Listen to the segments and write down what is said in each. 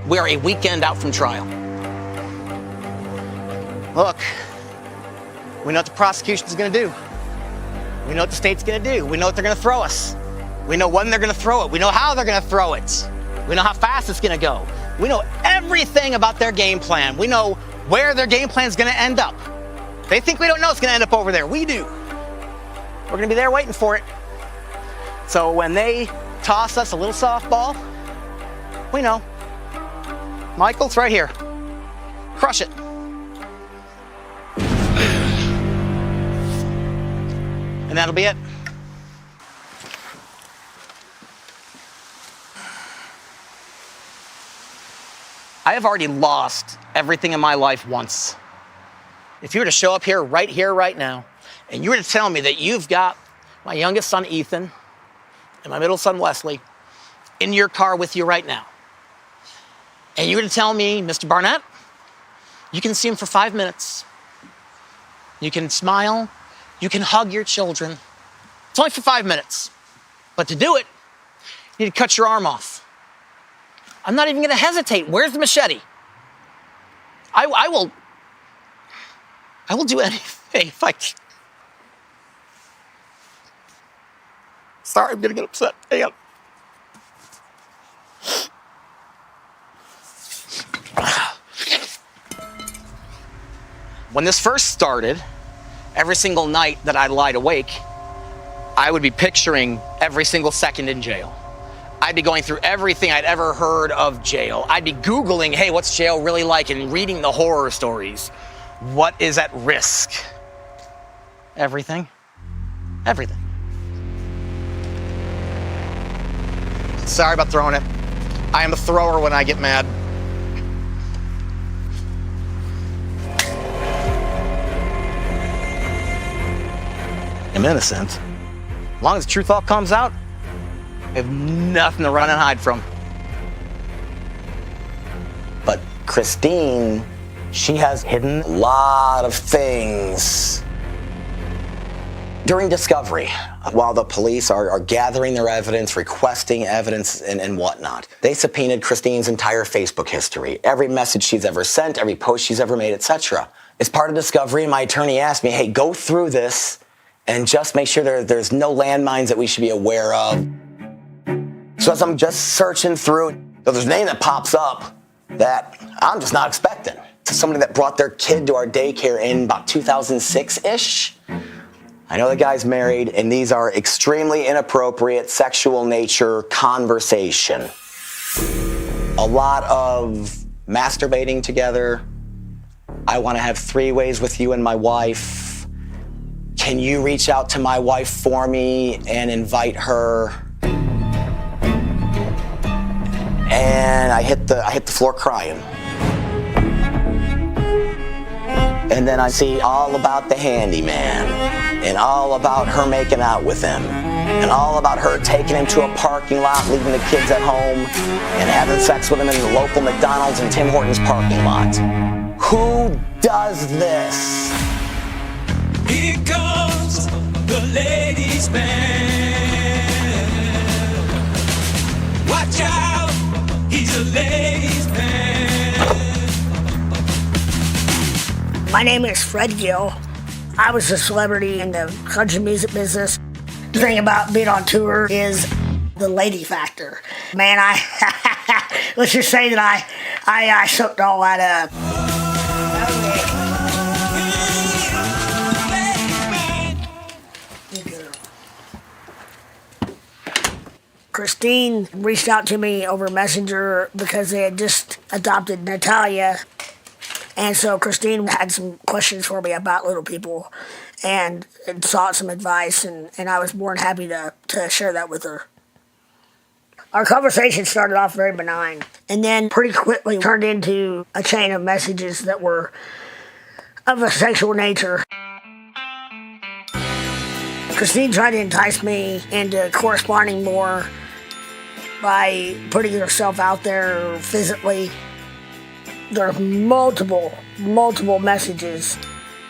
We are a weekend out from trial. Look, we know what the prosecution's gonna do. We know what the state's gonna do. We know what they're gonna throw us. We know when they're gonna throw it. We know how they're gonna throw it. We know how fast it's gonna go. We know everything about their game plan. We know where their game plan's gonna end up. They think we don't know it's gonna end up over there. We do. We're gonna be there waiting for it. So when they toss us a little softball, we know. Michael, it's right here. Crush it. And that'll be it. I have already lost everything in my life once. If you were to show up here, right now, and you were to tell me that you've got my youngest son, Ethan, and my middle son, Wesley, in your car with you right now, and you were to tell me, Mr. Barnett, you can see him for 5 minutes. You can smile, you can hug your children. It's only for 5 minutes. But to do it, you need to cut your arm off. I'm not even gonna hesitate. Where's the machete? I will do anything if I can. Sorry, I'm gonna get upset. Hang on. When this first started, every single night that I lied awake, I would be picturing every single second in jail. I'd be going through everything I'd ever heard of jail. I'd be Googling, hey, what's jail really like, and reading the horror stories. What is at risk? Everything. Everything. Sorry about throwing it. I am a thrower when I get mad. I'm innocent. As long as the truth all comes out, I have nothing to run and hide from. But Christine, she has hidden a lot of things. During discovery, while the police are gathering their evidence, requesting evidence and whatnot, they subpoenaed Christine's entire Facebook history, every message she's ever sent, every post she's ever made, etc. As part of discovery, my attorney asked me, hey, go through this and just make sure there's no landmines that we should be aware of. So as I'm just searching through, there's a name that pops up that I'm just not expecting. It's somebody that brought their kid to our daycare in about 2006-ish. I know the guy's married, and these are extremely inappropriate sexual nature conversation. A lot of masturbating together. I want to have 3 ways with you and my wife. Can you reach out to my wife for me and invite her? And I hit the floor crying. And then I see all about the handyman, and all about her making out with him, and all about her taking him to a parking lot, leaving the kids at home, and having sex with him in the local McDonald's and Tim Hortons parking lot. Who does this? Here comes the ladies' man. Watch out, he's a ladies' man. My name is Fred Gill. I was a celebrity in the country music business. The thing about being on tour is the lady factor. Man, let's just say that I soaked all that up. Christine reached out to me over Messenger because they had just adopted Natalia. And so Christine had some questions for me about little people and sought some advice, and I was more than happy to share that with her. Our conversation started off very benign, and then pretty quickly turned into a chain of messages that were of a sexual nature. Christine tried to entice me into corresponding more by putting herself out there physically. There are multiple messages,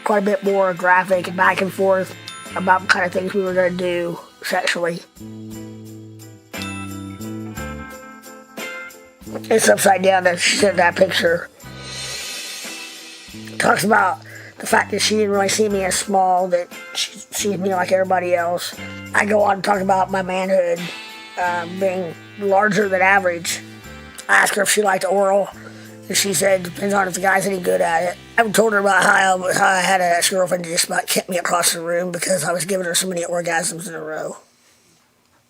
quite a bit more graphic, back and forth about the kind of things we were going to do sexually. It's upside down that she sent that picture. Talks about the fact that she didn't really see me as small, that she sees me like everybody else. I go on to talk about my manhood being larger than average. I asked her if she liked oral, and she said depends on if the guy's any good at it. I told her about how I had an ex-girlfriend that just about kept me across the room because I was giving her so many orgasms in a row.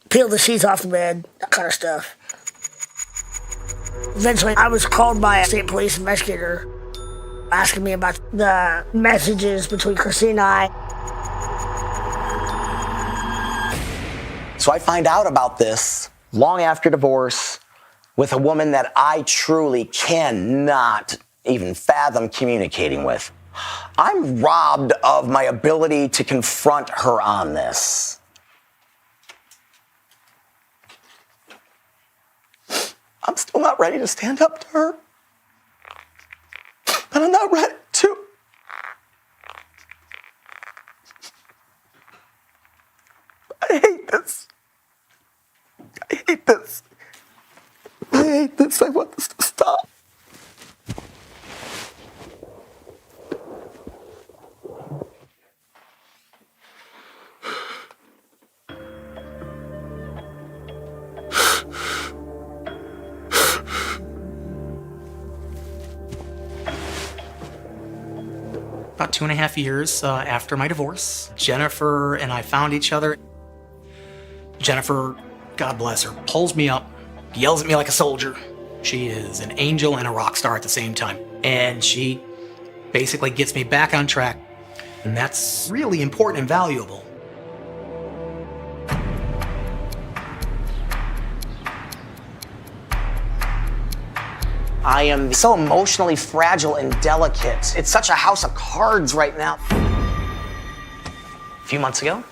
Peeled the sheets off the bed, that kind of stuff. Eventually, I was called by a state police investigator asking me about the messages between Christine and I. So I find out about this long after divorce with a woman that I truly cannot even fathom communicating with. I'm robbed of my ability to confront her on this. I'm still not ready to stand up to her. And I'm not ready to. I hate this. I hate this. I hate this. I want this to stop. About 2.5 years after my divorce, Jennifer and I found each other. Jennifer, God bless her, pulls me up, yells at me like a soldier. She is an angel and a rock star at the same time. And she basically gets me back on track. And that's really important and valuable. I am so emotionally fragile and delicate. It's such a house of cards right now. A few months ago,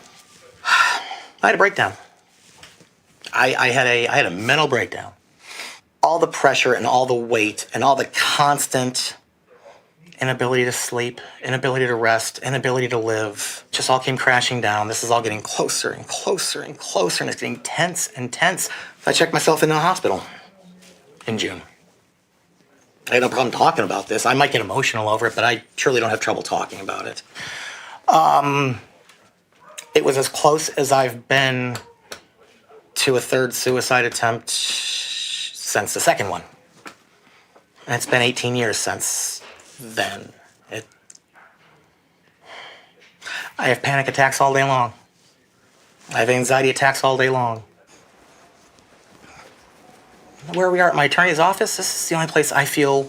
I had a breakdown. I had a mental breakdown. All the pressure and all the weight and all the constant inability to sleep, inability to rest, inability to live, just all came crashing down. This is all getting closer and closer and closer, and it's getting tense and tense. I checked myself into the hospital in June. I had no problem talking about this. I might get emotional over it, but I truly don't have trouble talking about it. It was as close as I've been to a third suicide attempt since the second one. And it's been 18 years since then. I have panic attacks all day long. I have anxiety attacks all day long. Where we are at my attorney's office, this is the only place I feel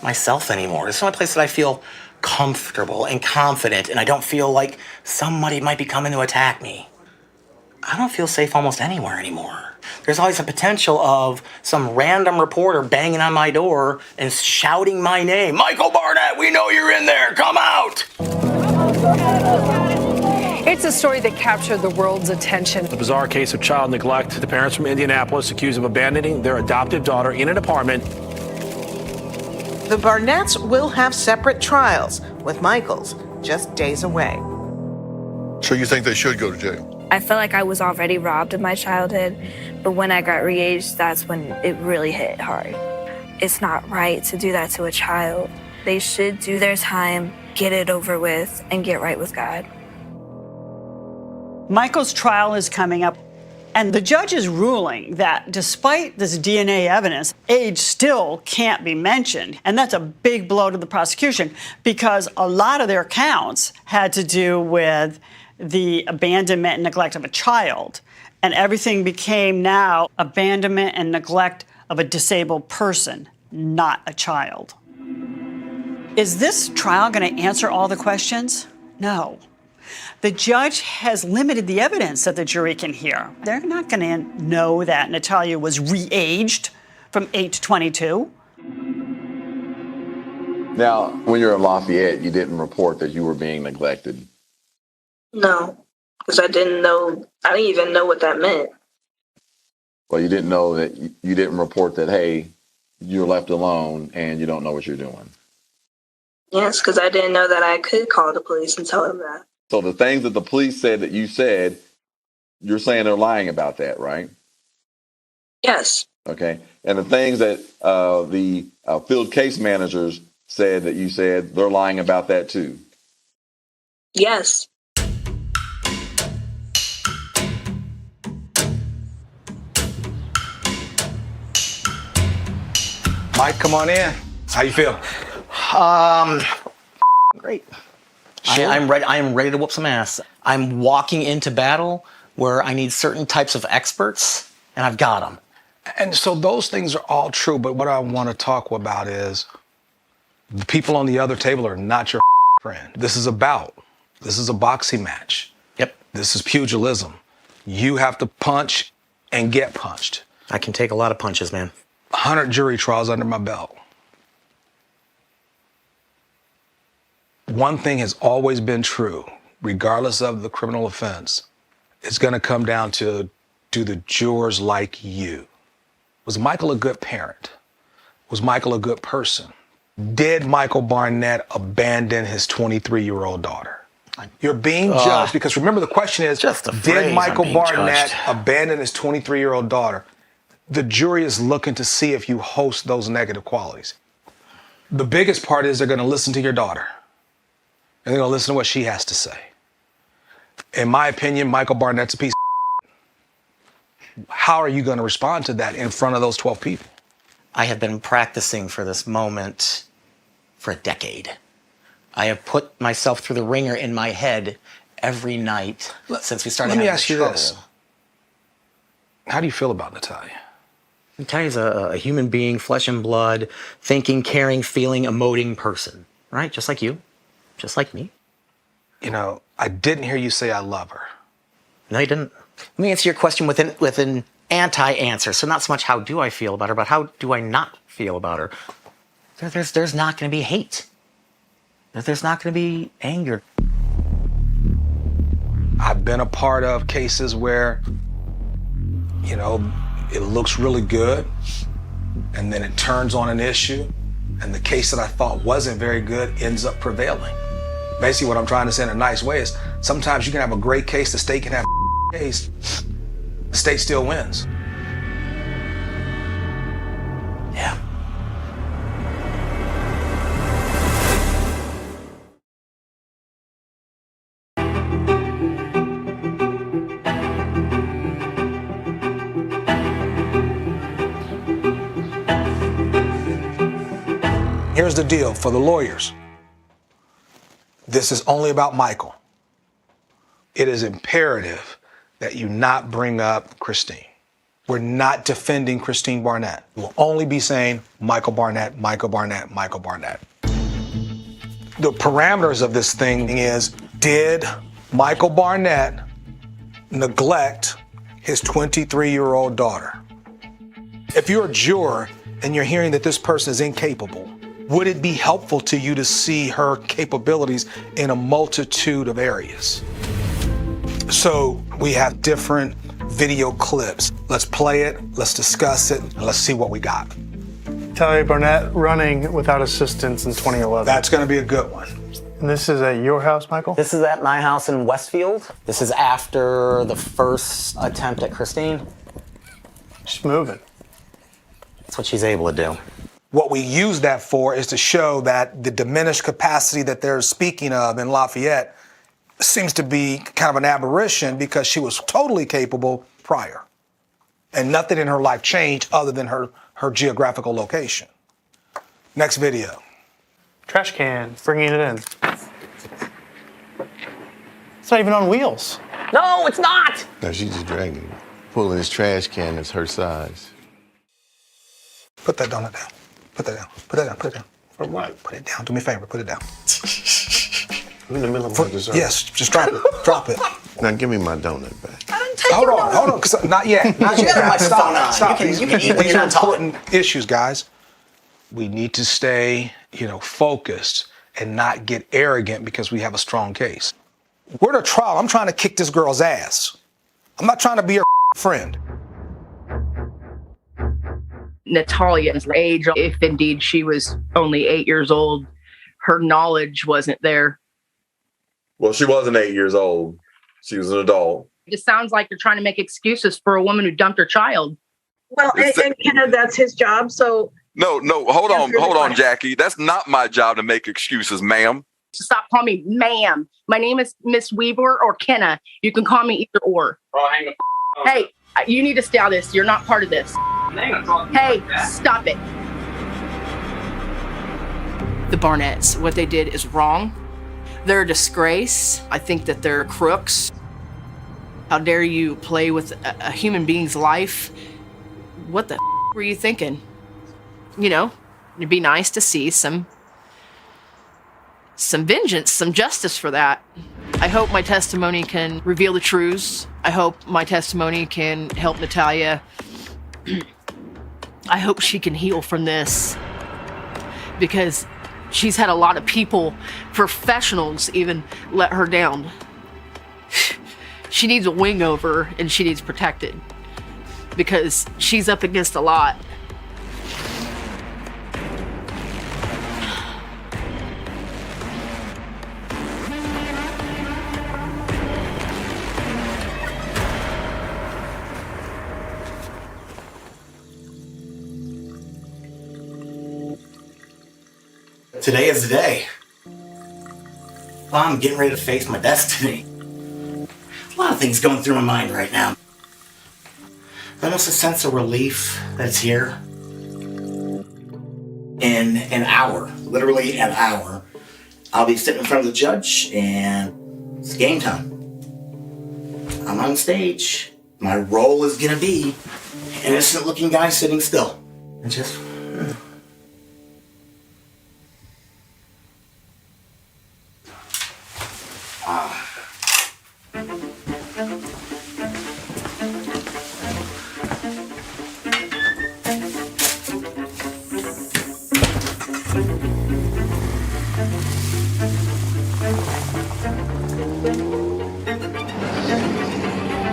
myself anymore. It's the only place that I feel comfortable and confident, and I don't feel like somebody might be coming to attack me. I don't feel safe almost anywhere anymore. There's always a potential of some random reporter banging on my door and shouting my name. Michael Barnett, we know you're in there, come out! It's a story that captured the world's attention. The bizarre case of child neglect. The parents from Indianapolis accused of abandoning their adoptive daughter in an apartment. The Barnetts will have separate trials, with Michael's just days away. So you think they should go to jail? I felt like I was already robbed of my childhood, but when I got re-aged, that's when it really hit hard. It's not right to do that to a child. They should do their time, get it over with, and get right with God. Michael's trial is coming up, and the judge is ruling that despite this DNA evidence, age still can't be mentioned. And that's a big blow to the prosecution because a lot of their counts had to do with the abandonment and neglect of a child. And everything became now abandonment and neglect of a disabled person, not a child. Is this trial going to answer all the questions? No. The judge has limited the evidence that the jury can hear. They're not going to know that Natalia was re-aged from 8 to 22. Now, when you're in Lafayette, you didn't report that you were being neglected. No, because I didn't even know what that meant. Well, you didn't know that you didn't report that, hey, you're left alone and you don't know what you're doing. Yes, because I didn't know that I could call the police and tell them that. So the things that the police said that you said, you're saying they're lying about that, right? Yes. Okay. And the things that the field case managers said that you said, they're lying about that too. Yes. Mike, come on in. How you feel? Great. I'm ready. I am ready to whoop some ass. I'm walking into battle where I need certain types of experts, and I've got them. And so those things are all true, but what I want to talk about is the people on the other table are not your friend. This is a bout. This is a boxing match. Yep. This is pugilism. You have to punch and get punched. I can take a lot of punches, man. 100 jury trials under my belt. One thing has always been true, regardless of the criminal offense. It's going to come down to, do the jurors like you? Was Michael a good parent? Was Michael a good person? Did Michael Barnett abandon his 23-year-old daughter? You're being judged because remember the question is, did Michael Barnett abandon his 23-year-old daughter? The jury is looking to see if you host those negative qualities. The biggest part is they're going to listen to your daughter. And they're going to listen to what she has to say. In my opinion, Michael Barnett's a piece of How are you going to respond to that in front of those 12 people? I have been practicing for this moment for a decade. I have put myself through the ringer in my head every night since we started having Let me ask you this. How do you feel about Natalia? Natalia's a human being, flesh and blood, thinking, caring, feeling, emoting person, right? Just like you, just like me. You know, I didn't hear you say I love her. No, you didn't. Let me answer your question with an anti-answer. So not so much how do I feel about her, but how do I not feel about her? There's not going to be hate. There's not going to be anger. I've been a part of cases where, you know, it looks really good, and then it turns on an issue, and the case that I thought wasn't very good ends up prevailing. Basically, what I'm trying to say in a nice way is sometimes you can have a great case, the state can have a case, the state still wins. Yeah. Here's the deal for the lawyers. This is only about Michael. It is imperative that you not bring up Christine. We're not defending Christine Barnett. We'll only be saying Michael Barnett, Michael Barnett, Michael Barnett. The parameters of this thing is, did Michael Barnett neglect his 23-year-old daughter? If you're a juror and you're hearing that this person is incapable, would it be helpful to you to see her capabilities in a multitude of areas? So we have different video clips. Let's play it, let's discuss it, and let's see what we got. Natalia Barnett running without assistance in 2011. That's going to be a good one. And this is at your house, Michael? This is at my house in Westfield. This is after the first attempt at Christine. She's moving. That's what she's able to do. What we use that for is to show that the diminished capacity that they're speaking of in Lafayette seems to be kind of an aberration because she was totally capable prior. And nothing in her life changed other than her geographical location. Next video. Trash can, bringing it in. It's not even on wheels. No, it's not! No, she's just dragging it. Pulling this trash can that's her size. Put that donut down. Put that down. Put that down. Put it down. For what? Put it down. Do me a favor. Put it down. I'm in the middle of my dessert. Yes, just drop it. Drop it. Now give me my donut back. Hold on. 'Cause not yet. Not yet. Stop. You can eat when These you're are not talking. important issues, guys. We need to stay, focused and not get arrogant because we have a strong case. We're at a trial. I'm trying to kick this girl's ass. I'm not trying to be her friend. Natalia's age, if indeed she was only 8 years old, her knowledge wasn't there. Well, she wasn't 8 years old. She was an adult. It sounds like they're trying to make excuses for a woman who dumped her child. Well, and Kenna, that's his job. So No, hold on, Jackie. That's not my job to make excuses, ma'am. Stop calling me ma'am. My name is Miss Weaver or Kenna. You can call me either or. Oh, hang on. Hey, you need to stay out of this. You're not part of this. Hey, stop it. The Barnetts, what they did is wrong. They're a disgrace. I think that they're crooks. How dare you play with a human being's life? What the were you thinking? You know, it'd be nice to see some vengeance, some justice for that. I hope my testimony can reveal the truths. I hope my testimony can help Natalia. I hope she can heal from this, because she's had a lot of people, professionals even, let her down. She needs a wing over and she needs protected, because she's up against a lot. Today is the day. Well, I'm getting ready to face my destiny. A lot of things going through my mind right now. Almost a sense of relief that it's here. In an hour, literally an hour, I'll be sitting in front of the judge and it's game time. I'm on stage. My role is gonna be an innocent looking guy sitting still. And just...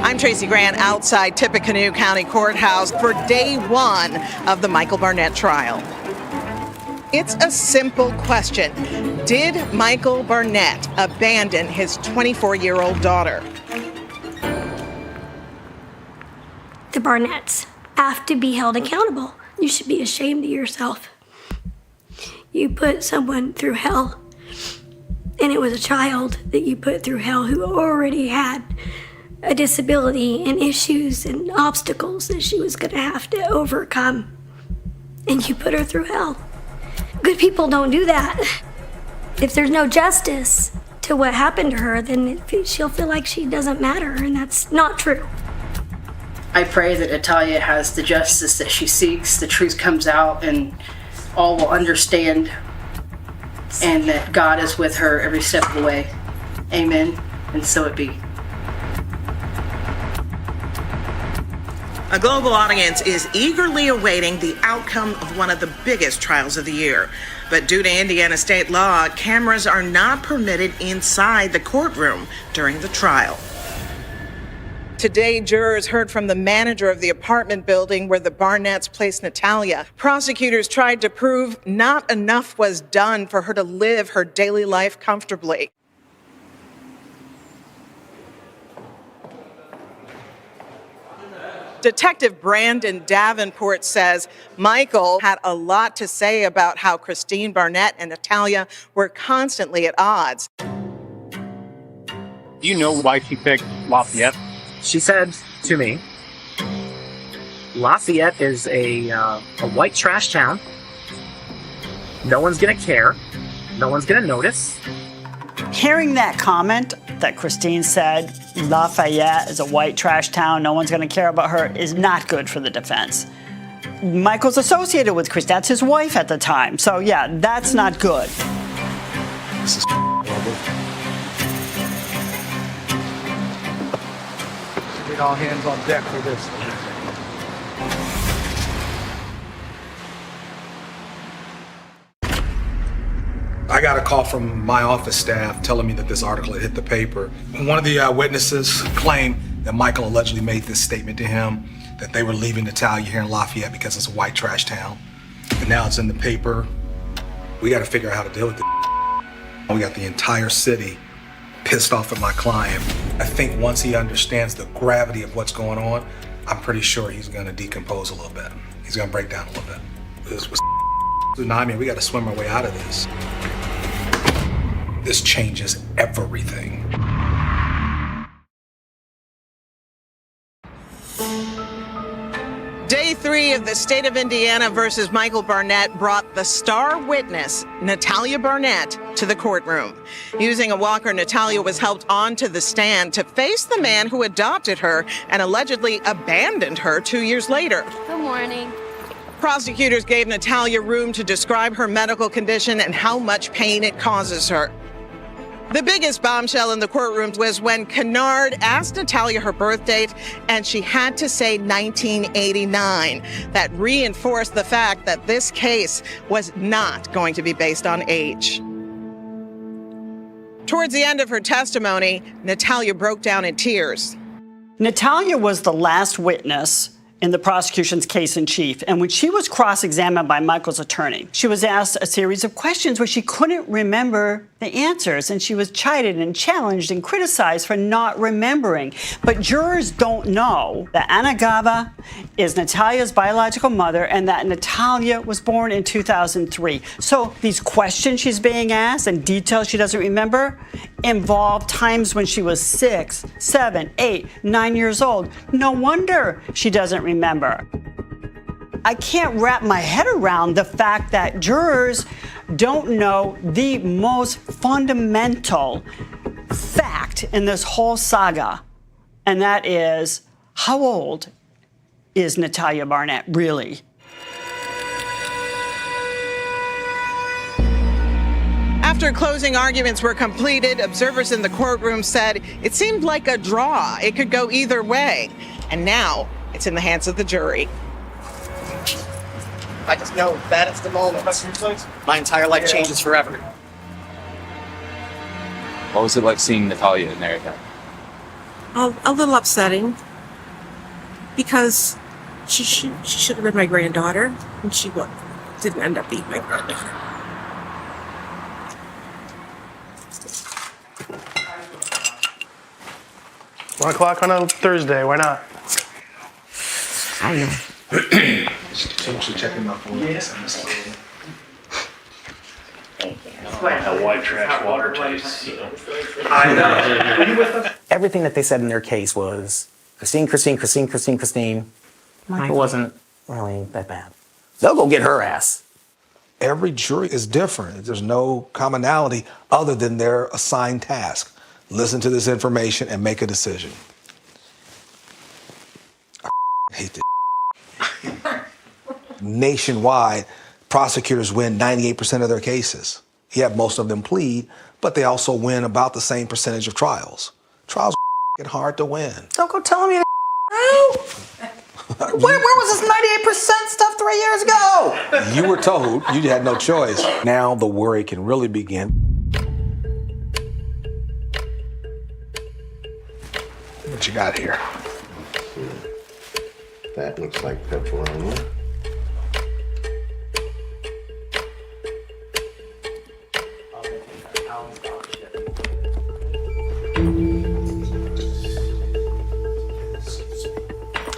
I'm Tracy Grant outside Tippecanoe County Courthouse for day one of the Michael Barnett trial. It's a simple question. Did Michael Barnett abandon his 24-year-old daughter? The Barnetts have to be held accountable. You should be ashamed of yourself. You put someone through hell, and it was a child that you put through hell who already had a disability and issues and obstacles that she was going to have to overcome, and you put her through hell. Good people don't do that. If there's no justice to what happened to her, then she'll feel like she doesn't matter, and that's not true. I pray that Natalia has the justice that she seeks, the truth comes out, and all will understand, and that God is with her every step of the way. Amen, and so it be. A global audience is eagerly awaiting the outcome of one of the biggest trials of the year. But due to Indiana state law, cameras are not permitted inside the courtroom during the trial. Today, jurors heard from the manager of the apartment building where the Barnetts placed Natalia. Prosecutors tried to prove not enough was done for her to live her daily life comfortably. Detective Brandon Davenport says Michael had a lot to say about how Christine Barnett and Natalia were constantly at odds. Do you know why she picked Lafayette? She said to me, Lafayette is a white trash town. No one's gonna care. No one's gonna notice. Hearing that comment that Christine said, Lafayette is a white trash town, no one's going to care about her, is not good for the defense. Michael's associated with Christine. That's his wife at the time. So, yeah, that's not good. This is horrible. Get all hands on deck for this. I got a call from my office staff telling me that this article had hit the paper. One of the witnesses claimed that Michael allegedly made this statement to him, that they were leaving Natalia here in Lafayette because it's a white trash town. And now it's in the paper. We got to figure out how to deal with it. We got the entire city pissed off at my client. I think once he understands the gravity of what's going on, I'm pretty sure he's gonna decompose a little bit. He's gonna break down a little bit. This was tsunami. We gotta swim our way out of this. This changes everything. Day 3 of the state of Indiana versus Michael Barnett brought the star witness, Natalia Barnett, to the courtroom. Using a walker, Natalia was helped onto the stand to face the man who adopted her and allegedly abandoned her 2 years later. Good morning. Prosecutors gave Natalia room to describe her medical condition and how much pain it causes her. The biggest bombshell in the courtroom was when Kennard asked Natalia her birth date, and she had to say 1989. That reinforced the fact that this case was not going to be based on age. Towards the end of her testimony, Natalia broke down in tears. Natalia was the last witness in the prosecution's case in chief. And when she was cross-examined by Michael's attorney, she was asked a series of questions where she couldn't remember the answers, and she was chided and challenged and criticized for not remembering. But jurors don't know that Anna Gava is Natalia's biological mother and that Natalia was born in 2003. So these questions she's being asked and details she doesn't remember involve times when she was 6, 7, 8, 9 years old. No wonder she doesn't remember. I can't wrap my head around the fact that jurors don't know the most fundamental fact in this whole saga, and that is, how old is Natalia Barnett really? After closing arguments were completed, observers in the courtroom said it seemed like a draw. It could go either way. And now it's in the hands of the jury. I just know that is the moment. My entire life changes forever. What was it like seeing Natalia in there again? A little upsetting, because she should have been my granddaughter, and she didn't end up being my granddaughter. One o'clock on a Thursday, why not? I know. Someone should check him out for this. That white trash water taste. I know. Were you with us? Everything that they said in their case was Christine. Michael wasn't really that bad. They'll go get her ass. Every jury is different. There's no commonality other than their assigned task. Listen to this information and make a decision. I hate this. Nationwide, prosecutors win 98% of their cases. Yeah, most of them plead, but they also win about the same percentage of trials. Trials get hard to win. Don't go telling me that. Where was this 98% stuff 3 years ago? You were told, you had no choice. Now the worry can really begin. What you got here? That looks like pepperoni.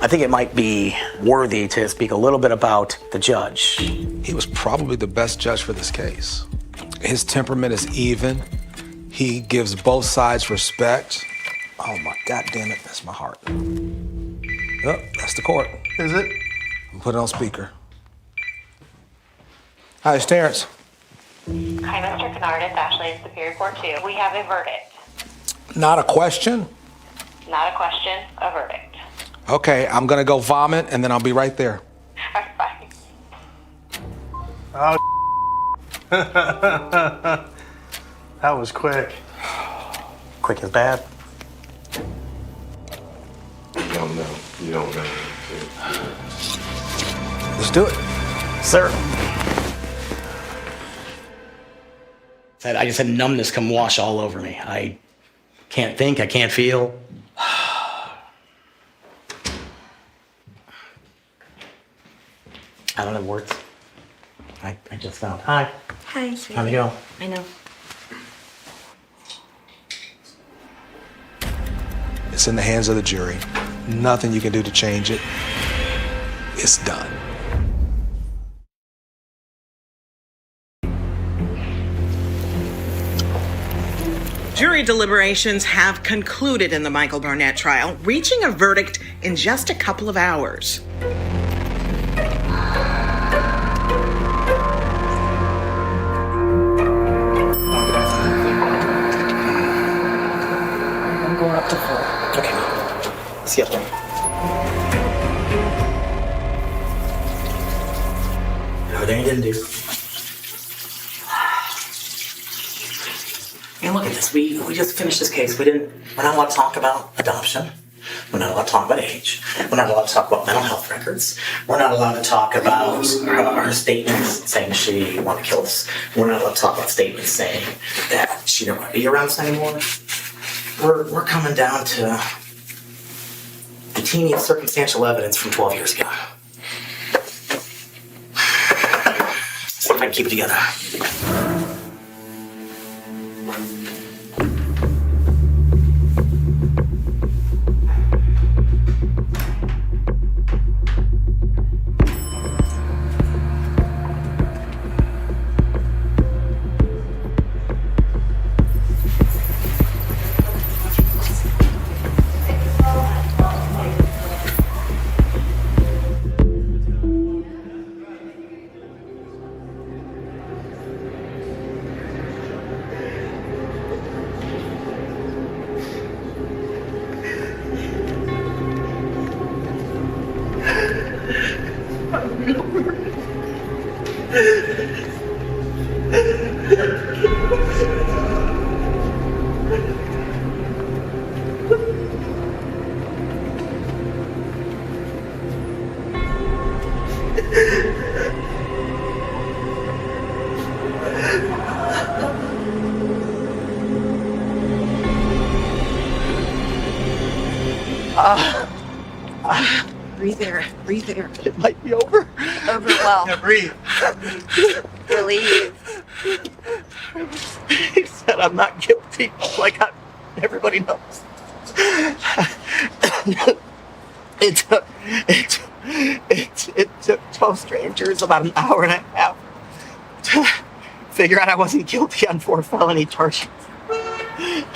I think it might be worthy to speak a little bit about the judge. He was probably the best judge for this case. His temperament is even. He gives both sides respect. Oh my God damn it, that's my heart. Oh, that's the court. Is it? I'm put it on speaker. Hi, it's Terrence. Hi, Mr. Kennard, it's Ashley, Superior Court 2. We have a verdict. Not a question? Not a question, a verdict. Okay, I'm gonna go vomit and then I'll be right there. All right, bye. Oh, that was quick. Quick as bad. You don't know. You don't know. Let's do it. Sir. I just had numbness come wash all over me. I can't think, I can't feel. I don't have words. I just found. Hi. Hi. How'd it go? I know. It's in the hands of the jury. Nothing you can do to change it. It's done. Jury deliberations have concluded in the Michael Barnett trial, reaching a verdict in just a couple of hours. I'm going up to 4. Okay. See you up there. Everything you didn't do. And look at this. We just finished this case. We're not allowed to talk about adoption. We're not allowed to talk about age. We're not allowed to talk about mental health records. We're not allowed to talk about her statements saying she wanted to kill us. We're not allowed to talk about statements saying that she didn't want to be around us anymore. We're coming down to the teeny circumstantial evidence from 12 years ago. See if I can keep it together. Breathe there. Breathe there. It might be over. Over well. Yeah, breathe. Relieve. He said I'm not guilty, like everybody knows. It took 12 strangers about an hour and a half to figure out I wasn't guilty on 4 felony charges. It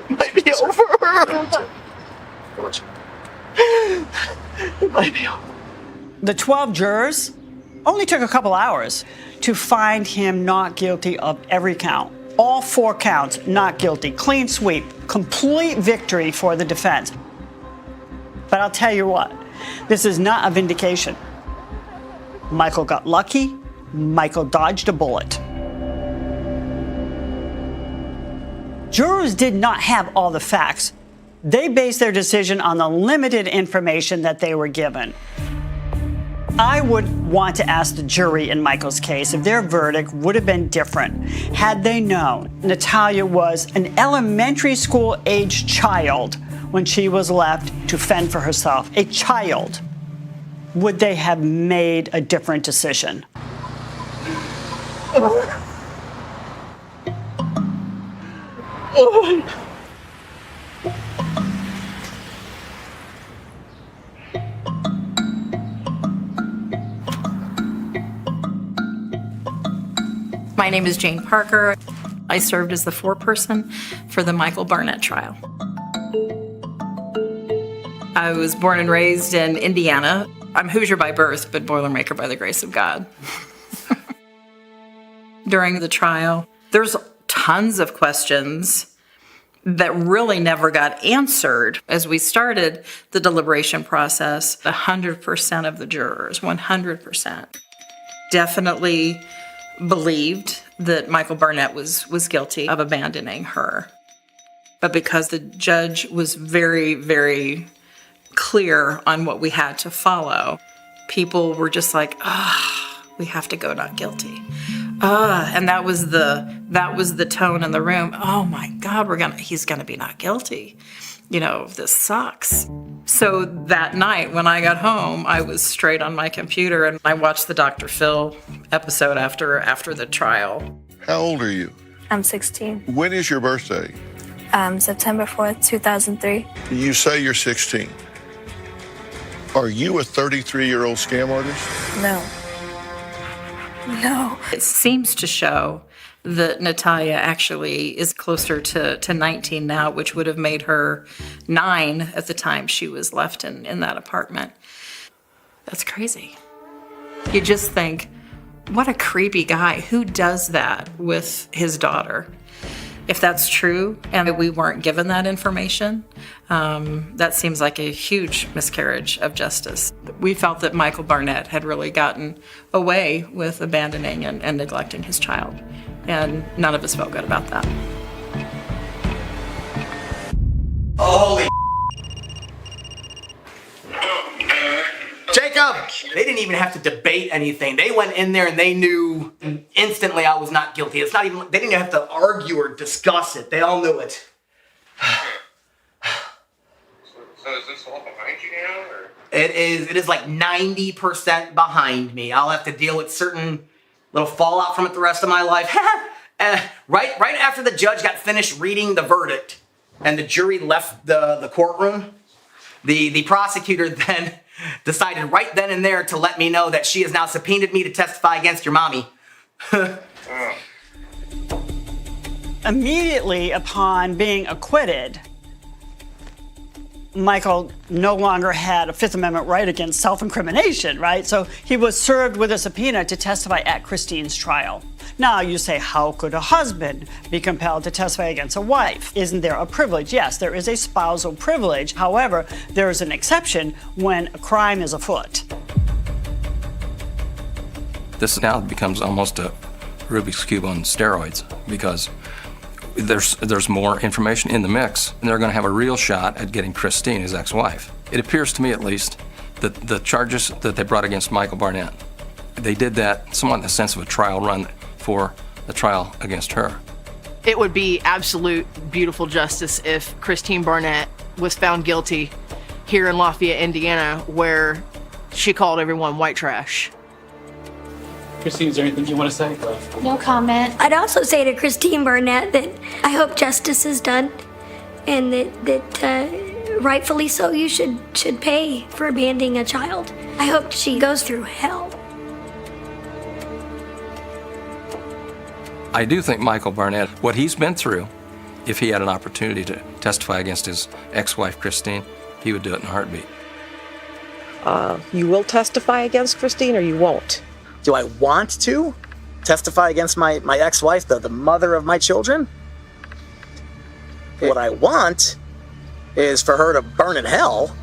might be over. It might be over. The 12 jurors only took a couple hours to find him not guilty of every count. All 4 counts, not guilty. Clean sweep. Complete victory for the defense. But I'll tell you what, this is not a vindication. Michael got lucky. Michael dodged a bullet. Jurors did not have all the facts. They based their decision on the limited information that they were given. I would want to ask the jury in Michael's case if their verdict would have been different had they known Natalia was an elementary school-aged child when she was left to fend for herself. A child. Would they have made a different decision? My name is Jane Parker. I served as the foreperson for the Michael Barnett trial. I was born and raised in Indiana. I'm Hoosier by birth, but Boilermaker by the grace of God. During the trial, there's tons of questions that really never got answered. As we started the deliberation process, 100% of the jurors, 100%, definitely believed that Michael Barnett was guilty of abandoning her. But because the judge was very, very clear on what we had to follow, people were just like, we have to go not guilty. And that was the tone in the room. Oh my God, he's gonna be not guilty. You know, this sucks. So that night when I got home, I was straight on my computer and I watched the Dr. Phil episode after the trial. How old are you? I'm 16. When is your birthday? September 4th, 2003. You say you're 16. Are you a 33-year-old scam artist? No. No. It seems to show that Natalia actually is closer to 19 now, which would have made her 9 at the time she was left in that apartment. That's crazy. You just think, what a creepy guy. Who does that with his daughter? If that's true and we weren't given that information, that seems like a huge miscarriage of justice. We felt that Michael Barnett had really gotten away with abandoning and neglecting his child, and none of us felt good about that. Holy Jacob! They didn't even have to debate anything. They went in there and they knew instantly I was not guilty. It's not even, they didn't even have to argue or discuss it. They all knew it. So is this all behind you now, or? It is like 90% behind me. I'll have to deal with certain little fallout from it the rest of my life. Right after the judge got finished reading the verdict and the jury left the courtroom, the prosecutor then decided right then and there to let me know that she has now subpoenaed me to testify against your mommy. Immediately upon being acquitted, Michael no longer had a Fifth Amendment right against self-incrimination, right? So he was served with a subpoena to testify at Christine's trial. Now you say, how could a husband be compelled to testify against a wife? Isn't there a privilege? Yes, there is a spousal privilege. However, there is an exception when a crime is afoot. This now becomes almost a Rubik's Cube on steroids because there's more information in the mix, and they're going to have a real shot at getting Christine, his ex-wife. It appears to me, at least, that the charges that they brought against Michael Barnett, they did that somewhat in the sense of a trial run for the trial against her. It would be absolute beautiful justice if Christine Barnett was found guilty here in Lafayette, Indiana, where she called everyone white trash. Christine, is there anything you want to say? No comment. I'd also say to Christine Barnett that I hope justice is done, and that rightfully so you should pay for abandoning a child. I hope she goes through hell. I do think Michael Barnett, what he's been through, if he had an opportunity to testify against his ex-wife Christine, he would do it in a heartbeat. You will testify against Christine, or you won't? Do I want to testify against my ex-wife, the mother of my children? What I want is for her to burn in hell.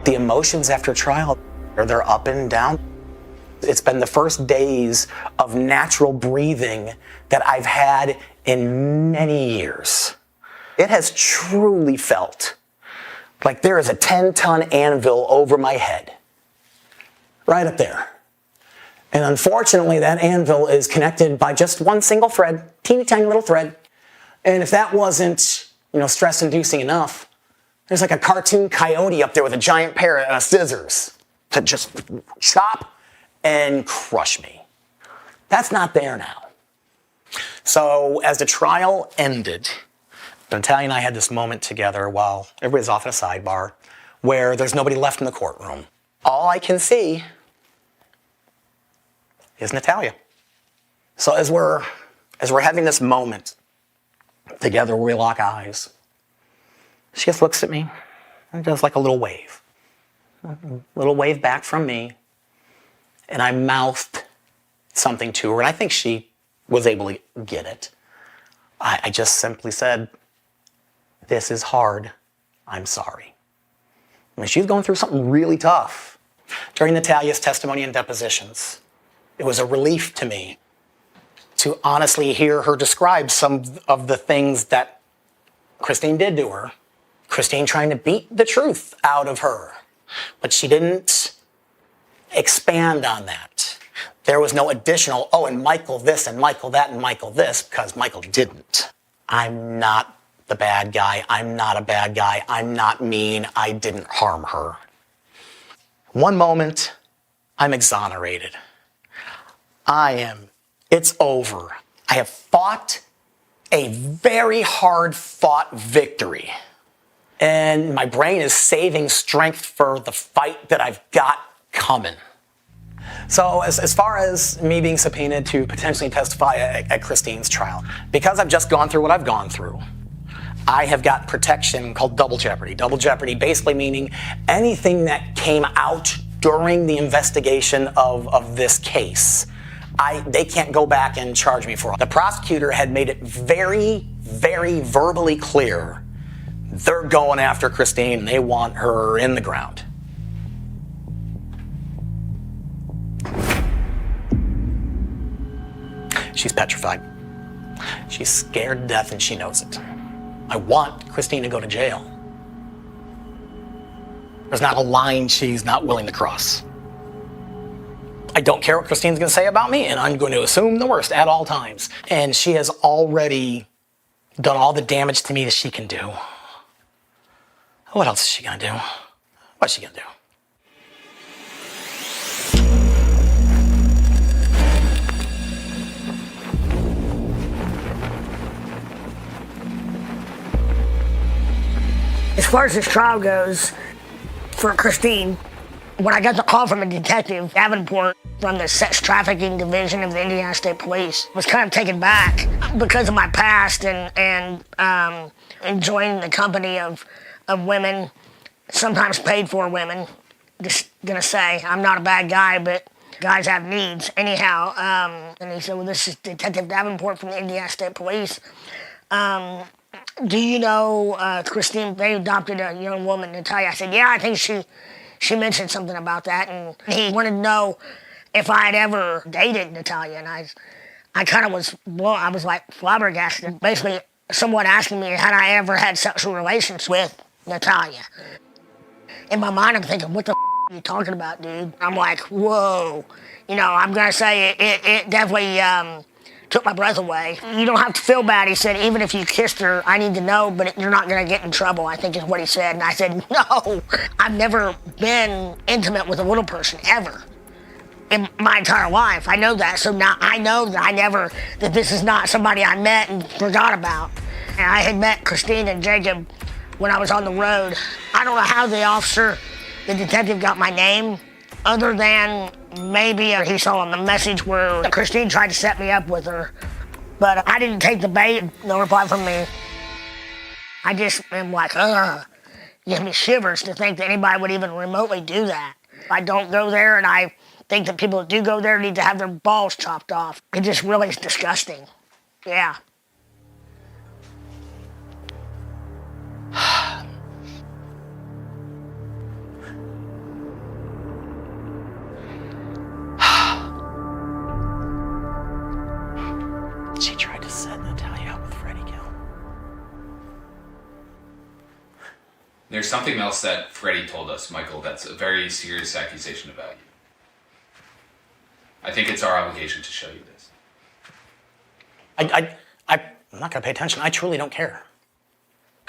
The emotions after trial, they're up and down. It's been the first days of natural breathing that I've had in many years. It has truly felt like there is a 10-ton anvil over my head, right up there. And unfortunately, that anvil is connected by just one single thread, teeny tiny little thread. And if that wasn't, stress-inducing enough, there's like a cartoon coyote up there with a giant pair of scissors to just chop and crush me. That's not there now. So as the trial ended, Natalia and I had this moment together while everybody's off at a sidebar where there's nobody left in the courtroom. All I can see is Natalia. So as we're having this moment together where we lock eyes, she just looks at me and does like a little wave back from me. And I mouthed something to her, and I think she was able to get it. I just simply said, "This is hard. I'm sorry." I mean, she's going through something really tough. During Natalia's testimony and depositions, it was a relief to me to honestly hear her describe some of the things that Christine did to her Christine trying to beat the truth out of her. But she didn't expand on that. There was no additional, oh, and Michael this and Michael that and Michael this, because Michael didn't. I'm not the bad guy. I'm not a bad guy. I'm not mean. I didn't harm her. One moment, I'm exonerated. It's over. I have fought a very hard fought victory. And my brain is saving strength for the fight that I've got coming. So as far as me being subpoenaed to potentially testify at Christine's trial, because I've just gone through what I've gone through, I have got protection called double jeopardy. Double jeopardy basically meaning anything that came out during the investigation of this case, they can't go back and charge me for it. The prosecutor had made it very, very verbally clear they're going after Christine and they want her in the ground. She's petrified. She's scared to death and she knows it. I want Christine to go to jail. There's not a line she's not willing to cross. I don't care what Christine's going to say about me, and I'm going to assume the worst at all times. And she has already done all the damage to me that she can do. What else is she going to do? What's she going to do? As far as this trial goes, for Christine, when I got the call from a detective, Davenport, from the sex trafficking division of the Indiana State Police, was kind of taken back because of my past and enjoying the company of women, sometimes paid for women. Just gonna say, I'm not a bad guy, but guys have needs. Anyhow, and he said, well, this is Detective Davenport from the Indiana State Police. Do you know Christine? They adopted a young woman, Natalia. I said, yeah, I think she mentioned something about that, and he wanted to know if I had ever dated Natalia, and I kind of was, well, I was like flabbergasted. Basically, someone asking me had I ever had sexual relations with Natalia. In my mind, I'm thinking, what the are you talking about, dude? I'm like, whoa. You know, I'm gonna say it definitely took my breath away. You don't have to feel bad. He said, even if you kissed her, I need to know, but you're not going to get in trouble, I think is what he said. And I said, no, I've never been intimate with a little person, ever, in my entire life. I know that. So now I know that that this is not somebody I met and forgot about. And I had met Christine and Jacob when I was on the road. I don't know how the detective got my name, other than maybe he saw on the message where Christine tried to set me up with her. But I didn't take the bait, no reply from me. I just am like, ugh. Gives me shivers to think that anybody would even remotely do that. I don't go there, and I think that people that do go there need to have their balls chopped off. It just really is disgusting. Yeah. She tried to set Natalia up with Freddie Gill. There's something else that Freddie told us, Michael, that's a very serious accusation about you. I think it's our obligation to show you this. I'm not going to pay attention. I truly don't care.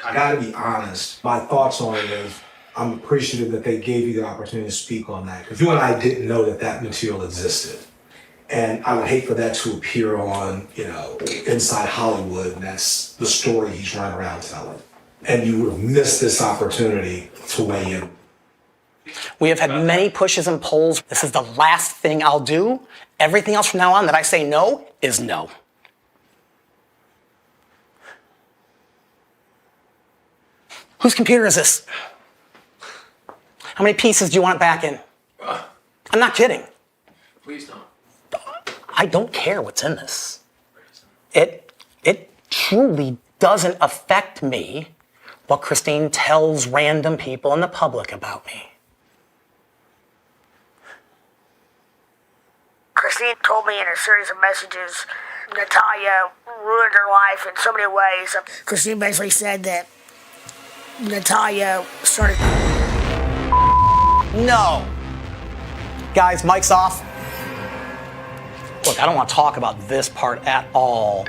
I gotta be honest, my thoughts on it is I'm appreciative that they gave you the opportunity to speak on that. Because you and I didn't know that material existed. And I would hate for that to appear on, Inside Hollywood, and that's the story he's running around telling. And you would have missed this opportunity to weigh in. We have had many pushes and pulls. This is the last thing I'll do. Everything else from now on that I say no is no. Whose computer is this? How many pieces do you want it back in? I'm not kidding. Please don't. I don't care what's in this. It truly doesn't affect me what Christine tells random people in the public about me. Christine told me in a series of messages Natalia ruined her life in so many ways. Christine basically said that Natalia started. No. Guys, mic's off. Look, I don't want to talk about this part at all.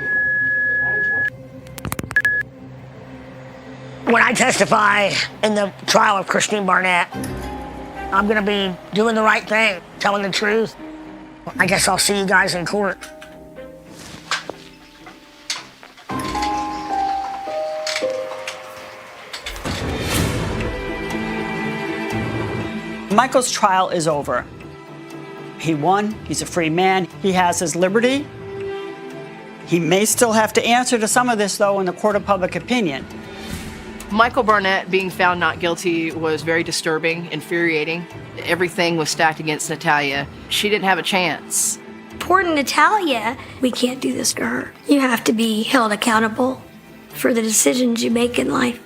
When I testify in the trial of Christine Barnett, I'm gonna be doing the right thing, telling the truth. I guess I'll see you guys in court. Michael's trial is over. He won, he's a free man, he has his liberty. He may still have to answer to some of this, though, in the court of public opinion. Michael Barnett being found not guilty was very disturbing, infuriating. Everything was stacked against Natalia. She didn't have a chance. Poor Natalia, we can't do this to her. You have to be held accountable for the decisions you make in life.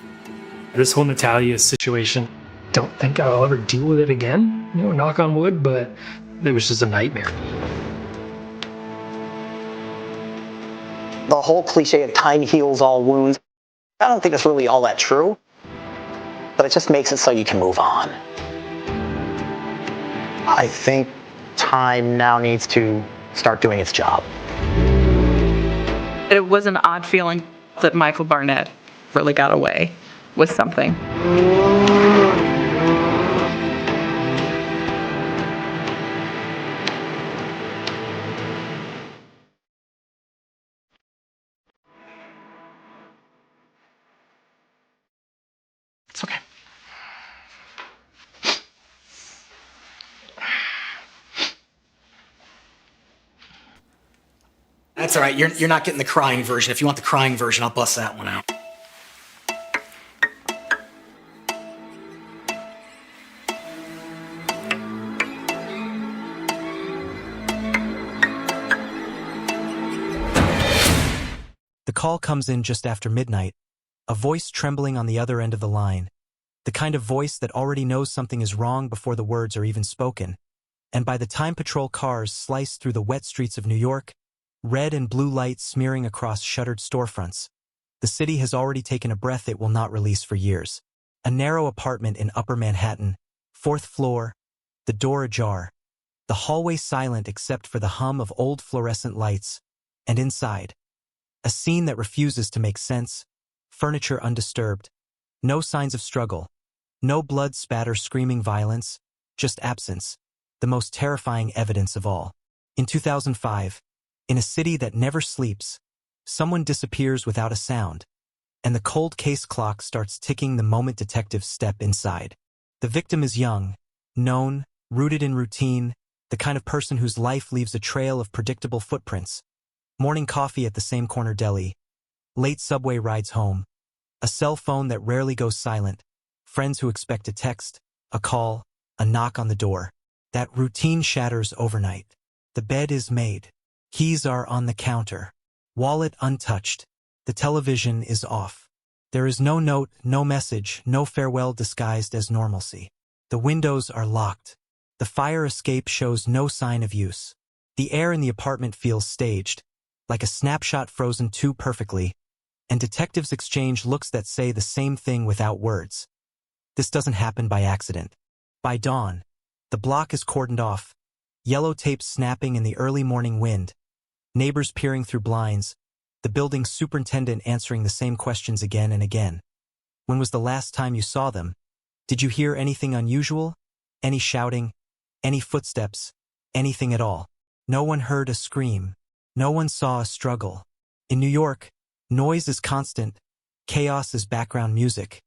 This whole Natalia situation, don't think I'll ever deal with it again, knock on wood, but it was just a nightmare. The whole cliche of time heals all wounds, I don't think it's really all that true, but it just makes it so you can move on. I think time now needs to start doing its job. It was an odd feeling that Michael Barnett really got away with something. It's okay. That's all right. You're not getting the crying version. If you want the crying version, I'll bust that one out. The call comes in just after midnight, a voice trembling on the other end of the line, the kind of voice that already knows something is wrong before the words are even spoken. And by the time patrol cars slice through the wet streets of New York, red and blue lights smearing across shuttered storefronts, the city has already taken a breath it will not release for years. A narrow apartment in Upper Manhattan, 4th floor, the door ajar, the hallway silent except for the hum of old fluorescent lights, and inside, a scene that refuses to make sense, furniture undisturbed, no signs of struggle, no blood spatter screaming violence, just absence, the most terrifying evidence of all. In 2005, in a city that never sleeps, someone disappears without a sound, and the cold case clock starts ticking the moment detectives step inside. The victim is young, known, rooted in routine, the kind of person whose life leaves a trail of predictable footprints. Morning coffee at the same corner deli, late subway rides home, a cell phone that rarely goes silent, friends who expect a text, a call, a knock on the door. That routine shatters overnight. The bed is made. Keys are on the counter. Wallet untouched. The television is off. There is no note, no message, no farewell disguised as normalcy. The windows are locked. The fire escape shows no sign of use. The air in the apartment feels staged, like a snapshot frozen too perfectly, and detectives exchange looks that say the same thing without words. This doesn't happen by accident. By dawn, the block is cordoned off, yellow tape snapping in the early morning wind, neighbors peering through blinds, the building's superintendent answering the same questions again and again. When was the last time you saw them? Did you hear anything unusual? Any shouting? Any footsteps? Anything at all? No one heard a scream. No one saw a struggle. In New York, noise is constant, chaos is background music,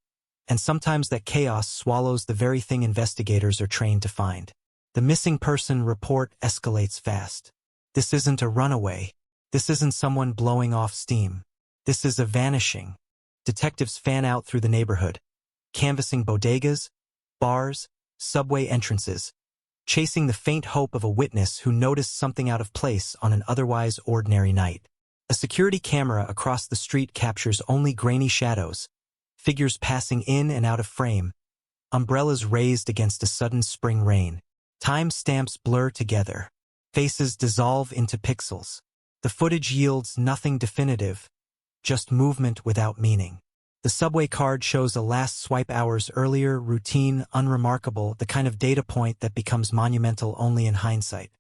and sometimes that chaos swallows the very thing investigators are trained to find. The missing person report escalates fast. This isn't a runaway. This isn't someone blowing off steam. This is a vanishing. Detectives fan out through the neighborhood, canvassing bodegas, bars, subway entrances, chasing the faint hope of a witness who noticed something out of place on an otherwise ordinary night. A security camera across the street captures only grainy shadows, figures passing in and out of frame, umbrellas raised against a sudden spring rain. Time stamps blur together. Faces dissolve into pixels. The footage yields nothing definitive, just movement without meaning. The subway card shows a last swipe hours earlier, routine, unremarkable, the kind of data point that becomes monumental only in hindsight.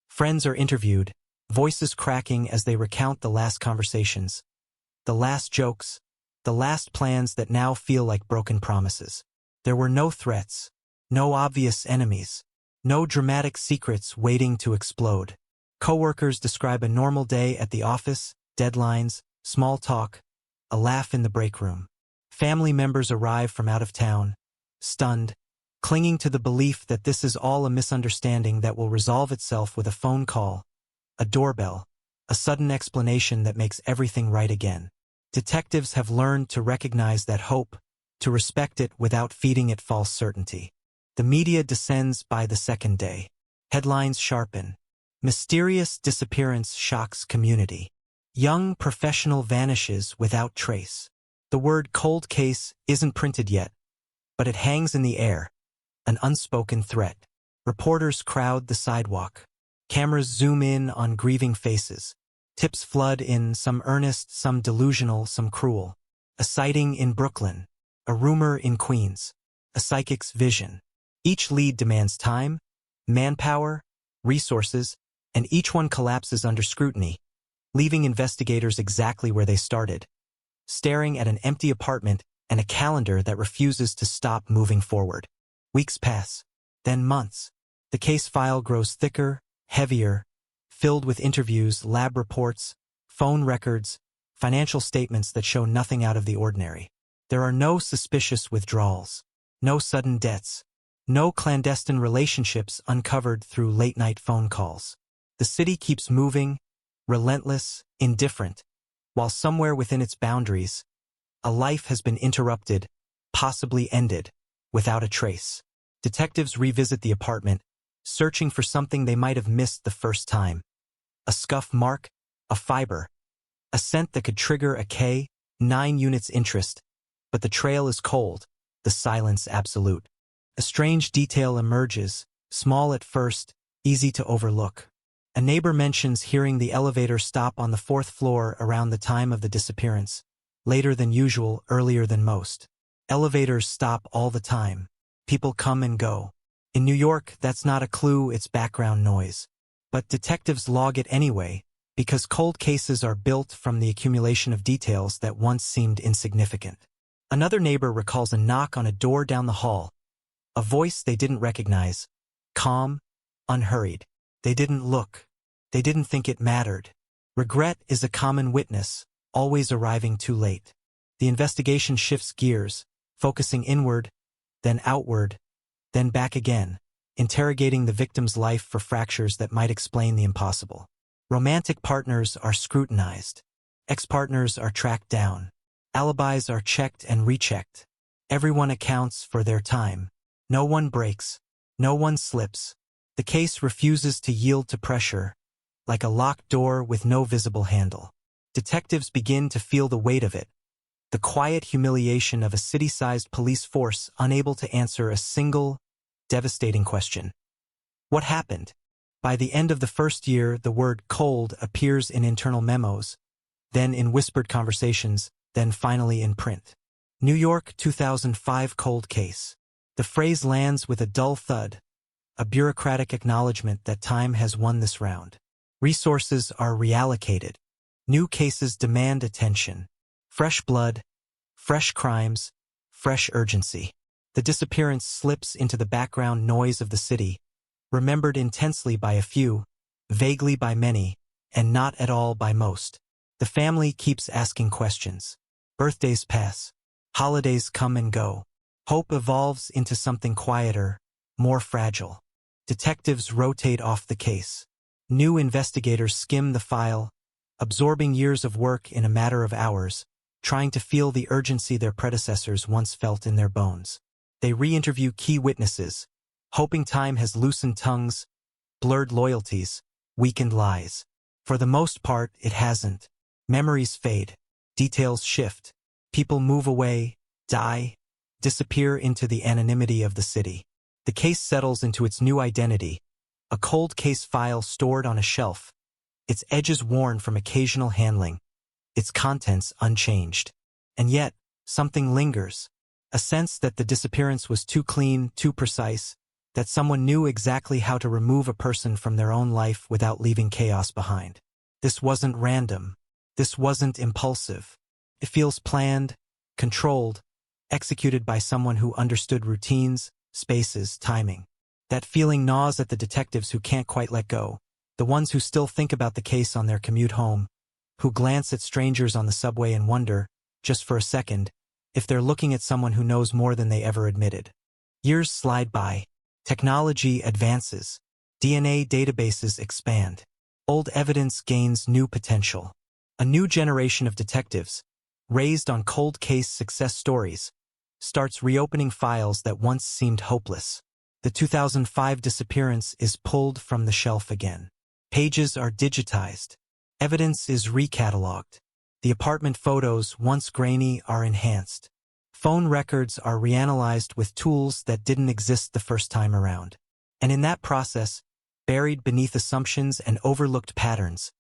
Friends are interviewed, voices cracking as they recount the last conversations, the last jokes, the last plans that now feel like broken promises. There were no threats, no obvious enemies, no dramatic secrets waiting to explode. Coworkers describe a normal day at the office, deadlines, small talk, a laugh in the break room. Family members arrive from out of town, stunned, clinging to the belief that this is all a misunderstanding that will resolve itself with a phone call, a doorbell, a sudden explanation that makes everything right again. Detectives have learned to recognize that hope, to respect it without feeding it false certainty. The media descends by the second day. Headlines sharpen. Mysterious disappearance shocks community. Young professional vanishes without trace. The word cold case isn't printed yet, but it hangs in the air, an unspoken threat. Reporters crowd the sidewalk. Cameras zoom in on grieving faces. Tips flood in, some earnest, some delusional, some cruel. A sighting in Brooklyn. A rumor in Queens. A psychic's vision. Each lead demands time, manpower, resources, and each one collapses under scrutiny, leaving investigators exactly where they started, staring at an empty apartment and a calendar that refuses to stop moving forward. Weeks pass, then months. The case file grows thicker, heavier, filled with interviews, lab reports, phone records, financial statements that show nothing out of the ordinary. There are no suspicious withdrawals, no sudden deaths, no clandestine relationships uncovered through late-night phone calls. The city keeps moving, relentless, indifferent, while somewhere within its boundaries, a life has been interrupted, possibly ended, without a trace. Detectives revisit the apartment, searching for something they might have missed the first time. A scuff mark, a fiber, a scent that could trigger a K-9 unit's interest, but the trail is cold, the silence absolute. A strange detail emerges, small at first, easy to overlook. A neighbor mentions hearing the elevator stop on the 4th floor around the time of the disappearance, later than usual, earlier than most. Elevators stop all the time. People come and go. In New York, that's not a clue, it's background noise. But detectives log it anyway, because cold cases are built from the accumulation of details that once seemed insignificant. Another neighbor recalls a knock on a door down the hall, a voice they didn't recognize, calm, unhurried. They didn't look. They didn't think it mattered. Regret is a common witness, always arriving too late. The investigation shifts gears, focusing inward, then outward, then back again, interrogating the victim's life for fractures that might explain the impossible. Romantic partners are scrutinized. Ex-partners are tracked down. Alibis are checked and rechecked. Everyone accounts for their time. No one breaks. No one slips. The case refuses to yield to pressure, like a locked door with no visible handle. Detectives begin to feel the weight of it, the quiet humiliation of a city-sized police force unable to answer a single, devastating question. What happened? By the end of the first year, the word cold appears in internal memos, then in whispered conversations, then finally in print. New York, 2005 cold case. The phrase lands with a dull thud, a bureaucratic acknowledgement that time has won this round. Resources are reallocated. New cases demand attention. Fresh blood, fresh crimes, fresh urgency. The disappearance slips into the background noise of the city, remembered intensely by a few, vaguely by many, and not at all by most. The family keeps asking questions. Birthdays pass. Holidays come and go. Hope evolves into something quieter, more fragile. Detectives rotate off the case. New investigators skim the file, absorbing years of work in a matter of hours, trying to feel the urgency their predecessors once felt in their bones. They re-interview key witnesses, hoping time has loosened tongues, blurred loyalties, weakened lies. For the most part, it hasn't. Memories fade, details shift, people move away, die, disappear into the anonymity of the city. The case settles into its new identity, a cold case file stored on a shelf, its edges worn from occasional handling, its contents unchanged. And yet, Something lingers. A sense that the disappearance was too clean, too precise, that someone knew exactly how to remove a person from their own life without leaving chaos behind. This wasn't random. This wasn't impulsive. It feels planned, controlled, executed by someone who understood routines, spaces, timing. That feeling gnaws at the detectives who can't quite let go, the ones who still think about the case on their commute home, who glance at strangers on the subway and wonder, just for a second, if they're looking at someone who knows more than they ever admitted. Years slide by. Technology advances. DNA databases expand. Old evidence gains new potential. A new generation of detectives, raised on cold case success stories, starts reopening files that once seemed hopeless. The 2005 disappearance is pulled from the shelf again. Pages are digitized. Evidence is recatalogued. The apartment photos, once grainy, are enhanced. Phone records are reanalyzed with tools that didn't exist the first time around. And in that process, buried beneath assumptions and overlooked patterns,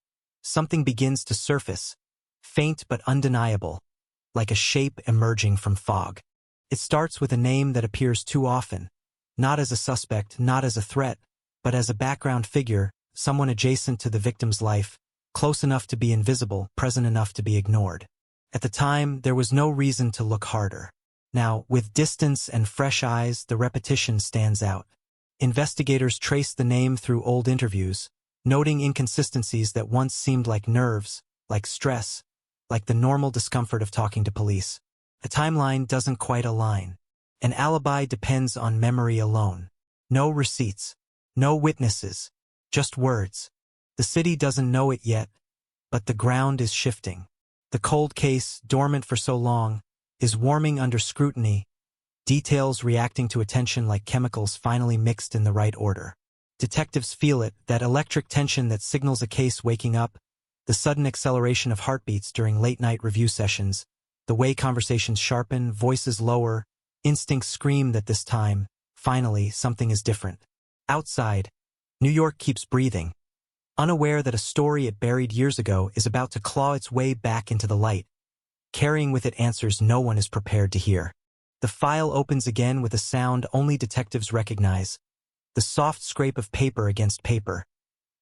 something begins to surface, faint but undeniable, like a shape emerging from fog. It starts with a name that appears too often, not as a suspect, not as a threat, but as a background figure, someone adjacent to the victim's life, close enough to be invisible, present enough to be ignored. At the time, there was no reason to look harder. Now, with distance and fresh eyes, the repetition stands out. Investigators trace the name through old interviews, noting inconsistencies that once seemed like nerves, like stress, like the normal discomfort of talking to police. A timeline doesn't quite align. An alibi depends on memory alone. No receipts, no witnesses, just words. The city doesn't know it yet, but the ground is shifting. The cold case, dormant for so long, is warming under scrutiny, details reacting to attention like chemicals finally mixed in the right order. Detectives feel it, that electric tension that signals a case waking up, the sudden acceleration of heartbeats during late-night review sessions, the way conversations sharpen, voices lower, instincts scream that this time, finally, something is different. Outside, New York keeps breathing, unaware that a story it buried years ago is about to claw its way back into the light, carrying with it answers no one is prepared to hear. The file opens again with a sound only detectives recognize, the soft scrape of paper against paper,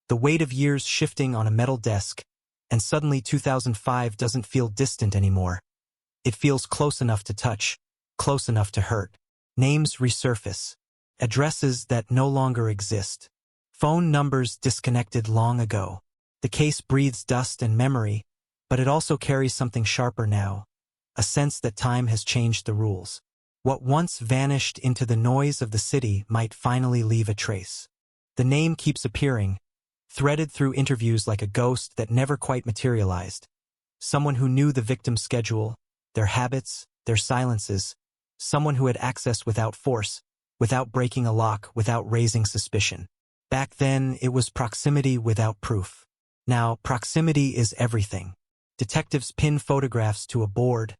the weight of years shifting on a metal desk, and suddenly 2005 doesn't feel distant anymore. It feels close enough to touch, close enough to hurt. Names resurface, addresses that no longer exist. Phone numbers disconnected long ago. The case breathes dust and memory, but it also carries something sharper now, a sense that time has changed the rules. What once vanished into the noise of the city might finally leave a trace. The name keeps appearing, threaded through interviews like a ghost that never quite materialized. Someone who knew the victim's schedule, their habits, their silences, someone who had access without force, without breaking a lock, without raising suspicion. Back then, it was proximity without proof. Now, proximity is everything. Detectives pin photographs to a board,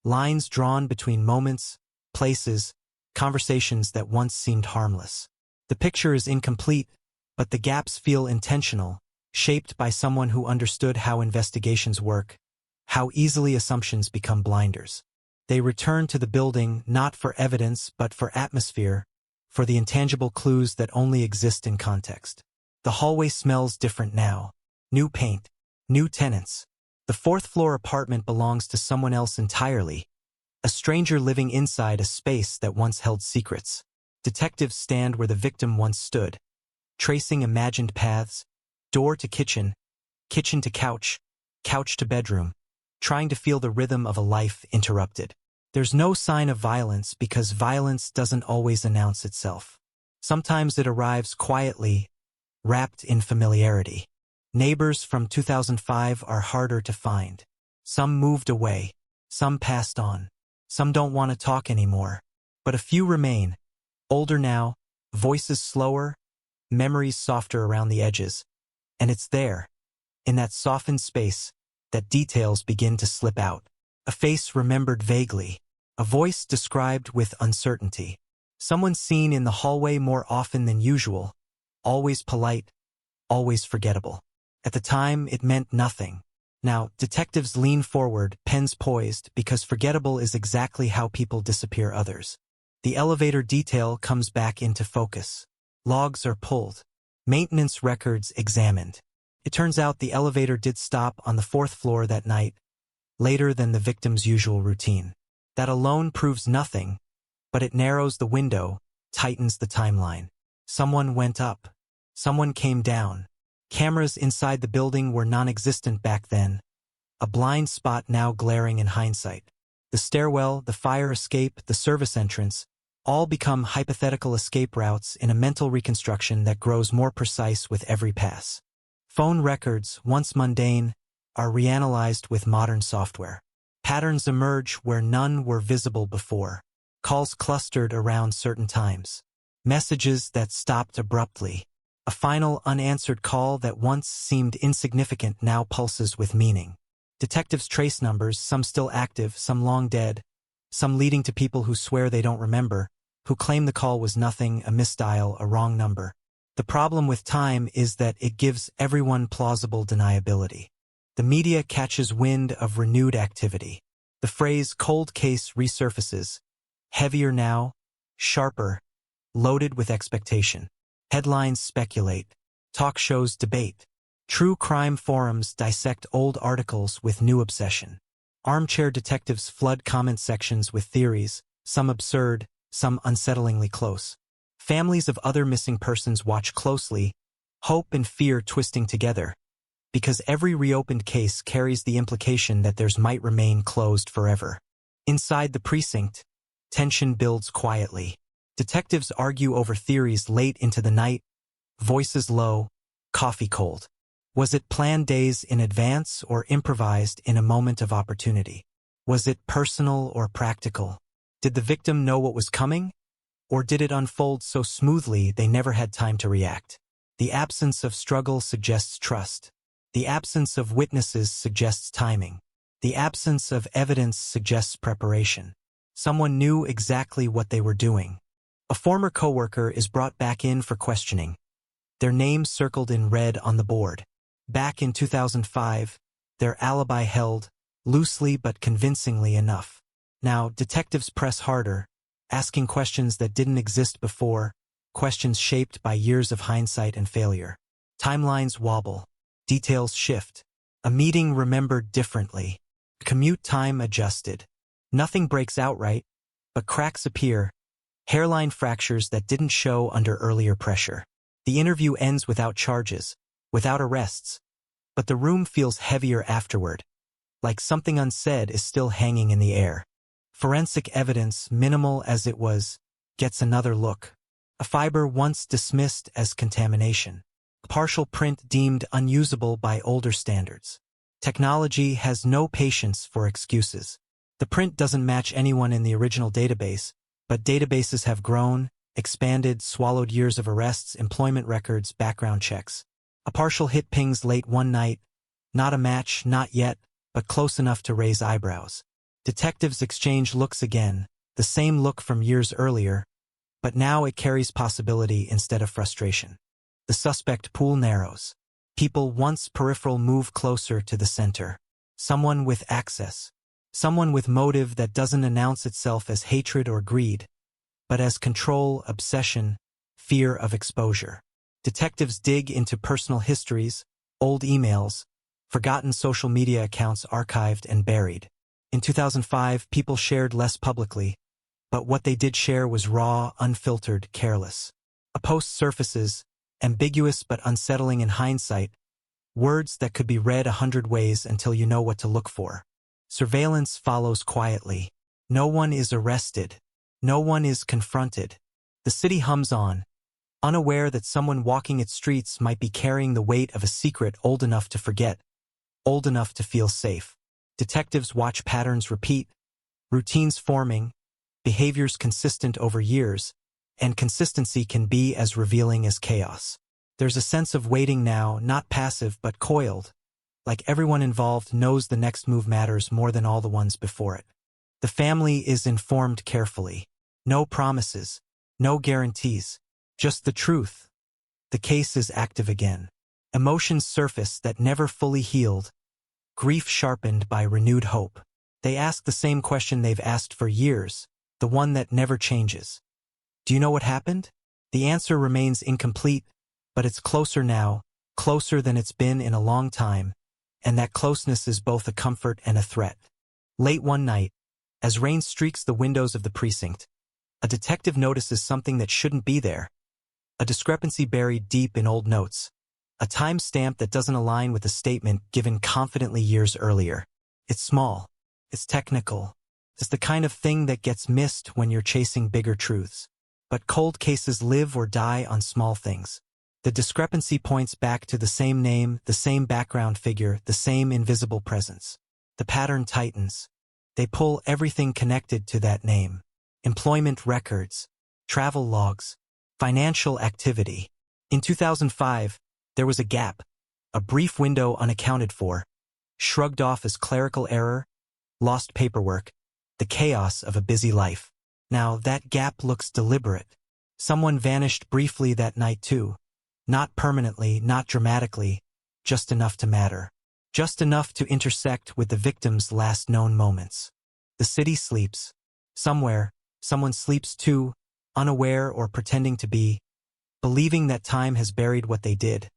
lines drawn between moments, places, conversations that once seemed harmless. The picture is incomplete, but the gaps feel intentional, shaped by someone who understood how investigations work, how easily assumptions become blinders. They return to the building not for evidence but for atmosphere, for the intangible clues that only exist in context. The hallway smells different now. New paint, new tenants. The fourth-floor apartment belongs to someone else entirely, a stranger living inside a space that once held secrets. Detectives stand where the victim once stood, tracing imagined paths, door to kitchen, kitchen to couch, couch to bedroom, trying to feel the rhythm of a life interrupted. There's no sign of violence because violence doesn't always announce itself. Sometimes it arrives quietly, wrapped in familiarity. Neighbors from 2005 are harder to find. Some moved away, some passed on, some don't want to talk anymore. But a few remain, older now, voices slower, memories softer around the edges. And it's there, in that softened space, that details begin to slip out. A face remembered vaguely, a voice described with uncertainty. Someone seen in the hallway more often than usual, always polite, always forgettable. At the time, it meant nothing. Now, detectives lean forward, pens poised, because forgettable is exactly how people disappear others. The elevator detail comes back into focus. Logs are pulled. Maintenance records examined. It turns out the elevator did stop on the 4th floor that night, later than the victim's usual routine. That alone proves nothing, but it narrows the window, tightens the timeline. Someone went up. Someone came down. Cameras inside the building were non-existent back then, a blind spot now glaring in hindsight. The stairwell, the fire escape, the service entrance, all become hypothetical escape routes in a mental reconstruction that grows more precise with every pass. Phone records, once mundane, are reanalyzed with modern software. Patterns emerge where none were visible before. Calls clustered around certain times. Messages that stopped abruptly. A final unanswered call that once seemed insignificant now pulses with meaning. Detectives trace numbers, some still active, some long dead, some leading to people who swear they don't remember, who claim the call was nothing, a misdial, a wrong number. The problem with time is that it gives everyone plausible deniability. The media catches wind of renewed activity. The phrase cold case resurfaces, heavier now, sharper, loaded with expectation. Headlines speculate. Talk shows debate. True crime forums dissect old articles with new obsession. Armchair detectives flood comment sections with theories, some absurd, some unsettlingly close. Families of other missing persons watch closely, hope and fear twisting together, because every reopened case carries the implication that theirs might remain closed forever. Inside the precinct, tension builds quietly. Detectives argue over theories late into the night, voices low, coffee cold. Was it planned days in advance or improvised in a moment of opportunity? Was it personal or practical? Did the victim know what was coming? Or did it unfold so smoothly they never had time to react? The absence of struggle suggests trust. The absence of witnesses suggests timing. The absence of evidence suggests preparation. Someone knew exactly what they were doing. A former coworker is brought back in for questioning. Their name circled in red on the board. Back in 2005, their alibi held, loosely but convincingly enough. Now, detectives press harder, asking questions that didn't exist before, questions shaped by years of hindsight and failure. Timelines wobble. Details shift. A meeting remembered differently. Commute time adjusted. Nothing breaks outright, but cracks appear. Hairline fractures that didn't show under earlier pressure. The interview ends without charges, without arrests, but the room feels heavier afterward, like something unsaid is still hanging in the air. Forensic evidence, minimal as it was, gets another look. A fiber once dismissed as contamination. A partial print deemed unusable by older standards. Technology has no patience for excuses. The print doesn't match anyone in the original database, but databases have grown, expanded, swallowed years of arrests, employment records, background checks. A partial hit pings late one night. Not a match, not yet, but close enough to raise eyebrows. Detectives exchange looks again, the same look from years earlier, but now it carries possibility instead of frustration. The suspect pool narrows. People once peripheral move closer to the center. Someone with access. Someone with motive that doesn't announce itself as hatred or greed, but as control, obsession, fear of exposure. Detectives dig into personal histories, old emails, forgotten social media accounts archived and buried. In 2005, people shared less publicly, but what they did share was raw, unfiltered, careless. A post surfaces, ambiguous but unsettling in hindsight, words that could be read 100 ways until you know what to look for. Surveillance follows quietly. No one is arrested. No one is confronted. The city hums on, unaware that someone walking its streets might be carrying the weight of a secret old enough to forget, old enough to feel safe. Detectives watch patterns repeat, routines forming, behaviors consistent over years, and consistency can be as revealing as chaos. There's a sense of waiting now, not passive but coiled, like everyone involved knows the next move matters more than all the ones before it. The family is informed carefully. No promises, no guarantees, just the truth. The case is active again. Emotions surface that never fully healed. grief sharpened by renewed hope. They ask the same question they've asked for years, the one that never changes. Do you know what happened? The answer remains incomplete, but it's closer now, closer than it's been in a long time, and that closeness is both a comfort and a threat. Late one night, as rain streaks the windows of the precinct, a detective notices something that shouldn't be there. A discrepancy buried deep in old notes. A timestamp that doesn't align with a statement given confidently years earlier. It's small. It's technical. It's the kind of thing that gets missed when you're chasing bigger truths. But cold cases live or die on small things. The discrepancy points back to the same name, the same background figure, the same invisible presence. The pattern tightens. They pull everything connected to that name. Employment records, travel logs, financial activity. In 2005, there was a gap, a brief window unaccounted for, shrugged off as clerical error, lost paperwork, the chaos of a busy life. Now that gap looks deliberate. Someone vanished briefly that night too. Not permanently, not dramatically, just enough to matter. Just enough to intersect with the victim's last known moments. The city sleeps. Somewhere, someone sleeps too, unaware or pretending to be, believing that time has buried what they did,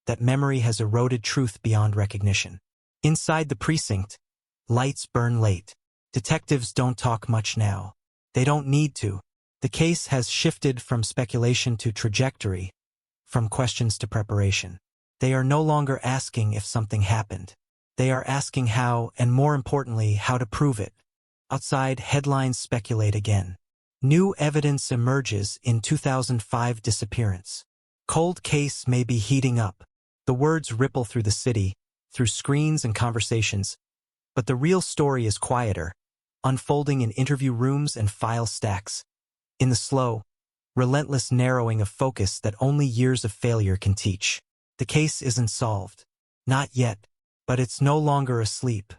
that memory has eroded truth beyond recognition. Inside the precinct, lights burn late. Detectives don't talk much now. They don't need to. The case has shifted from speculation to trajectory, from questions to preparation. They are no longer asking if something happened. They are asking how, and more importantly, how to prove it. Outside, headlines speculate again. New evidence emerges in 2005 disappearance. Cold case may be heating up. The words ripple through the city, through screens and conversations. But the real story is quieter, unfolding in interview rooms and file stacks. In the slow, relentless narrowing of focus that only years of failure can teach. The case isn't solved. Not yet, but it's no longer asleep.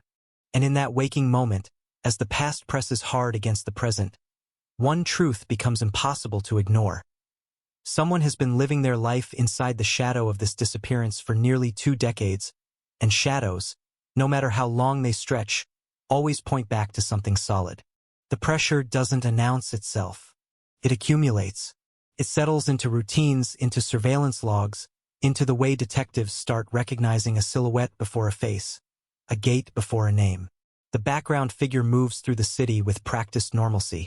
And in that waking moment, as the past presses hard against the present, one truth becomes impossible to ignore. Someone has been living their life inside the shadow of this disappearance for nearly 2 decades, and shadows, no matter how long they stretch, always point back to something solid. The pressure doesn't announce itself. It accumulates. It settles into routines, into surveillance logs, into the way detectives start recognizing a silhouette before a face, a gait before a name. The background figure moves through the city with practiced normalcy,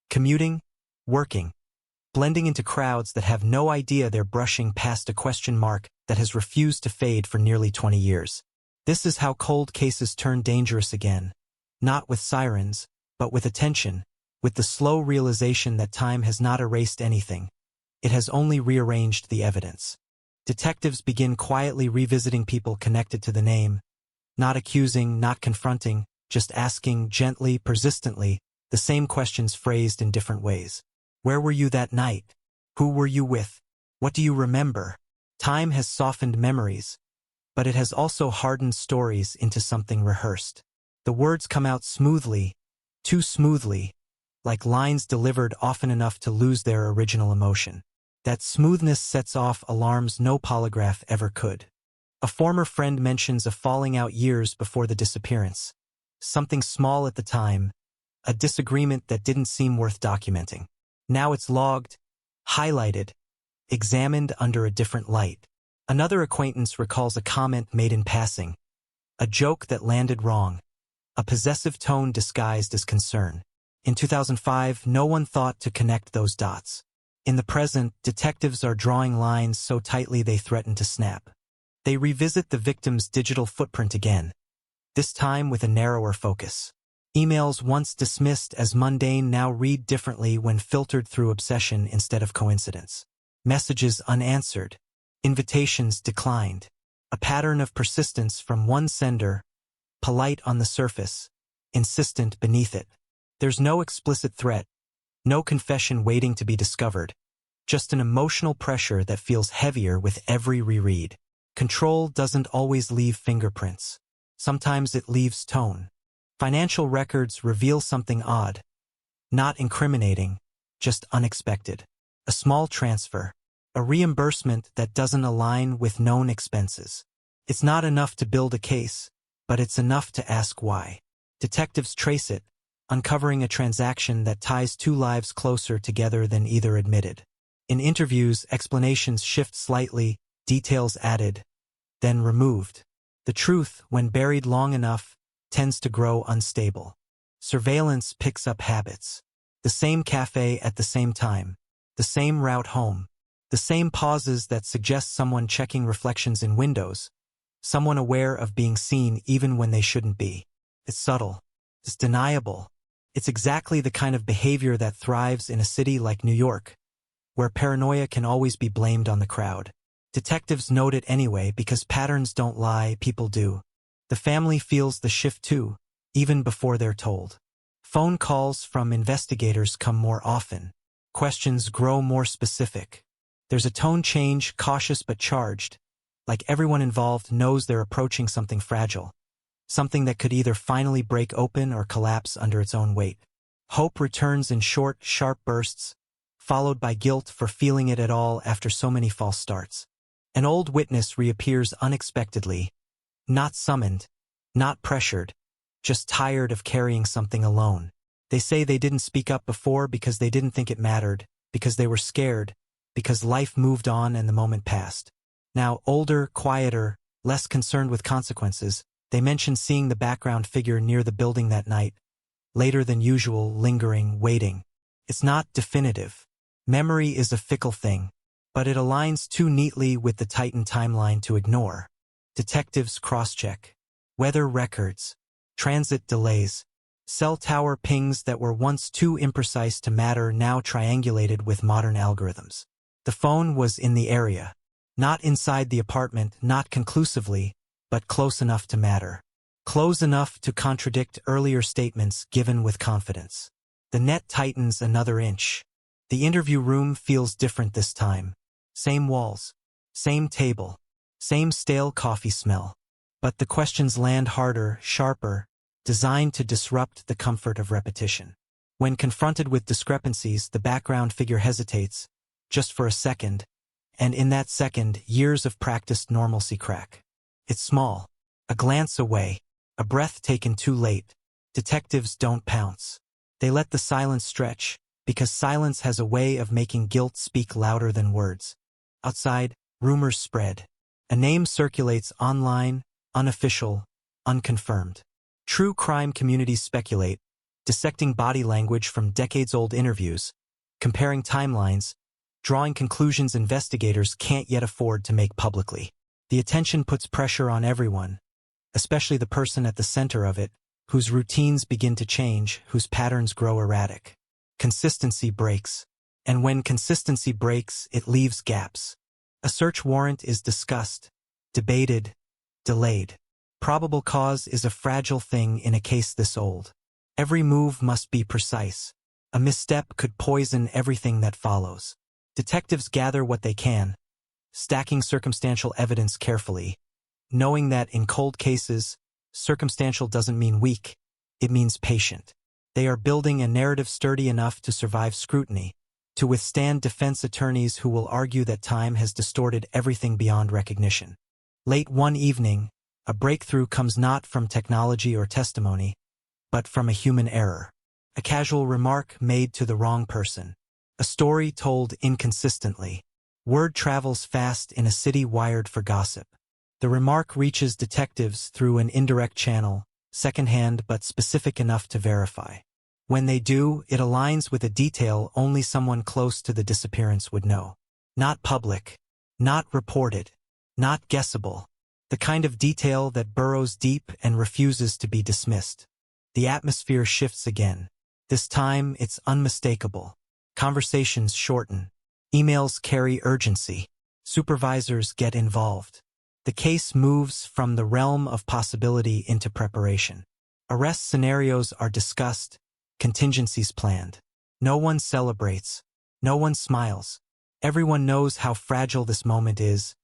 commuting, working, blending into crowds that have no idea they're brushing past a question mark that has refused to fade for nearly 20 years. This is how cold cases turn dangerous again, not with sirens, but with attention, with the slow realization that time has not erased anything. It has only rearranged the evidence. Detectives begin quietly revisiting people connected to the name, not accusing, not confronting, just asking gently, persistently, the same questions phrased in different ways. Where were you that night? Who were you with? What do you remember? Time has softened memories, but it has also hardened stories into something rehearsed. The words come out smoothly, too smoothly, like lines delivered often enough to lose their original emotion. That smoothness sets off alarms no polygraph ever could. A former friend mentions a falling out years before the disappearance. Something small at the time, a disagreement that didn't seem worth documenting. Now it's logged, highlighted, examined under a different light. Another acquaintance recalls a comment made in passing, a joke that landed wrong, a possessive tone disguised as concern. In 2005, no one thought to connect those dots. In the present, detectives are drawing lines so tightly they threaten to snap. They revisit the victim's digital footprint again, this time with a narrower focus. Emails once dismissed as mundane now read differently when filtered through obsession instead of coincidence. Messages unanswered. Invitations declined. A pattern of persistence from one sender, polite on the surface, insistent beneath it. There's no explicit threat, no confession waiting to be discovered, just an emotional pressure that feels heavier with every reread. Control doesn't always leave fingerprints. Sometimes it leaves tone. Financial records reveal something odd, not incriminating, just unexpected. A small transfer, a reimbursement that doesn't align with known expenses. It's not enough to build a case, but it's enough to ask why. Detectives trace it, uncovering a transaction that ties two lives closer together than either admitted. In interviews, explanations shift slightly, details added, then removed. The truth, when buried long enough, tends to grow unstable. Surveillance picks up habits. The same cafe at the same time. The same route home. The same pauses that suggest someone checking reflections in windows. Someone aware of being seen even when they shouldn't be. It's subtle. It's deniable. It's exactly the kind of behavior that thrives in a city like New York, where paranoia can always be blamed on the crowd. Detectives note it anyway because patterns don't lie, people do. The family feels the shift too, even before they're told. Phone calls from investigators come more often. Questions grow more specific. There's a tone change, cautious but charged, like everyone involved knows they're approaching something fragile, something that could either finally break open or collapse under its own weight. Hope returns in short, sharp bursts, followed by guilt for feeling it at all after so many false starts. An old witness reappears unexpectedly, not summoned, not pressured, just tired of carrying something alone. They say they didn't speak up before because they didn't think it mattered, because they were scared, because life moved on and the moment passed. Now, older, quieter, less concerned with consequences, they mention seeing the background figure near the building that night, later than usual, lingering, waiting. It's not definitive. Memory is a fickle thing, but it aligns too neatly with the tightened timeline to ignore. Detectives cross-check. Weather records. Transit delays. Cell tower pings that were once too imprecise to matter now triangulated with modern algorithms. The phone was in the area. Not inside the apartment, not conclusively, but close enough to matter. Close enough to contradict earlier statements given with confidence. The net tightens another inch. The interview room feels different this time. Same walls. Same table. Same stale coffee smell. But the questions land harder, sharper, designed to disrupt the comfort of repetition. When confronted with discrepancies, the background figure hesitates, just for a second, and in that second, years of practiced normalcy crack. It's small. A glance away. A breath taken too late. Detectives don't pounce. They let the silence stretch, because silence has a way of making guilt speak louder than words. Outside, rumors spread. A name circulates online, unofficial, unconfirmed. True crime communities speculate, dissecting body language from decades-old interviews, comparing timelines, drawing conclusions investigators can't yet afford to make publicly. The attention puts pressure on everyone, especially the person at the center of it, whose routines begin to change, whose patterns grow erratic. Consistency breaks. And when consistency breaks, it leaves gaps. A search warrant is discussed, debated, delayed. Probable cause is a fragile thing in a case this old. Every move must be precise. A misstep could poison everything that follows. Detectives gather what they can, stacking circumstantial evidence carefully, knowing that in cold cases, circumstantial doesn't mean weak, it means patient. They are building a narrative sturdy enough to survive scrutiny, to withstand defense attorneys who will argue that time has distorted everything beyond recognition. Late one evening, a breakthrough comes not from technology or testimony, but from a human error. A casual remark made to the wrong person. A story told inconsistently. Word travels fast in a city wired for gossip. The remark reaches detectives through an indirect channel, secondhand but specific enough to verify. When they do, it aligns with a detail only someone close to the disappearance would know. Not public, not reported, not guessable. The kind of detail that burrows deep and refuses to be dismissed. The atmosphere shifts again. This time, it's unmistakable. Conversations shorten. Emails carry urgency. Supervisors get involved. The case moves from the realm of possibility into preparation. Arrest scenarios are discussed, contingencies planned. No one celebrates. No one smiles. Everyone knows how fragile this moment is.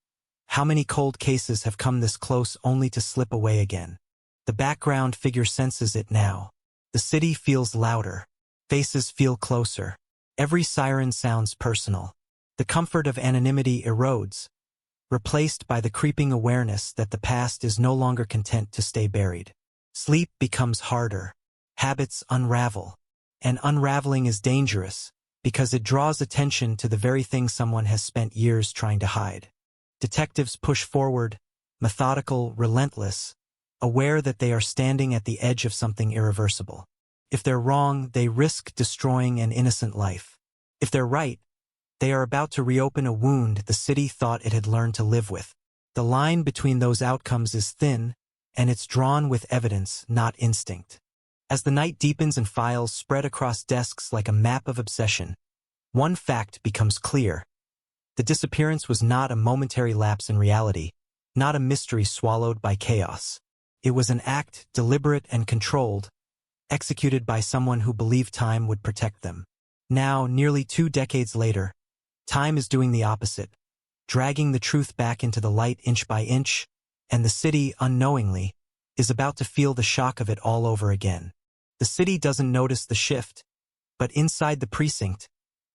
How many cold cases have come this close only to slip away again? The background figure senses it now. The city feels louder. Faces feel closer. Every siren sounds personal. The comfort of anonymity erodes. replaced by the creeping awareness that the past is no longer content to stay buried. Sleep becomes harder, habits unravel, and unraveling is dangerous because it draws attention to the very thing someone has spent years trying to hide. Detectives push forward, methodical, relentless, aware that they are standing at the edge of something irreversible. If they're wrong, they risk destroying an innocent life. If they're right, they are about to reopen a wound the city thought it had learned to live with. The line between those outcomes is thin, and it's drawn with evidence, not instinct. As the night deepens and files spread across desks like a map of obsession, one fact becomes clear. The disappearance was not a momentary lapse in reality, not a mystery swallowed by chaos. It was an act deliberate and controlled, executed by someone who believed time would protect them. Now, nearly 2 decades later, time is doing the opposite, dragging the truth back into the light inch by inch, and the city, unknowingly, is about to feel the shock of it all over again. The city doesn't notice the shift, but inside the precinct,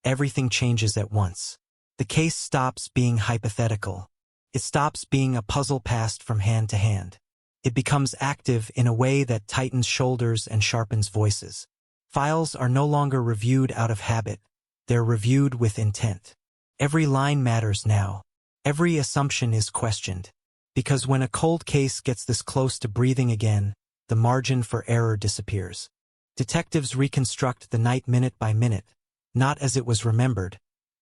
everything changes at once. The case stops being hypothetical. It stops being a puzzle passed from hand to hand. It becomes active in a way that tightens shoulders and sharpens voices. Files are no longer reviewed out of habit. They're reviewed with intent. Every line matters now. Every assumption is questioned. Because when a cold case gets this close to breathing again, the margin for error disappears. Detectives reconstruct the night minute by minute, not as it was remembered,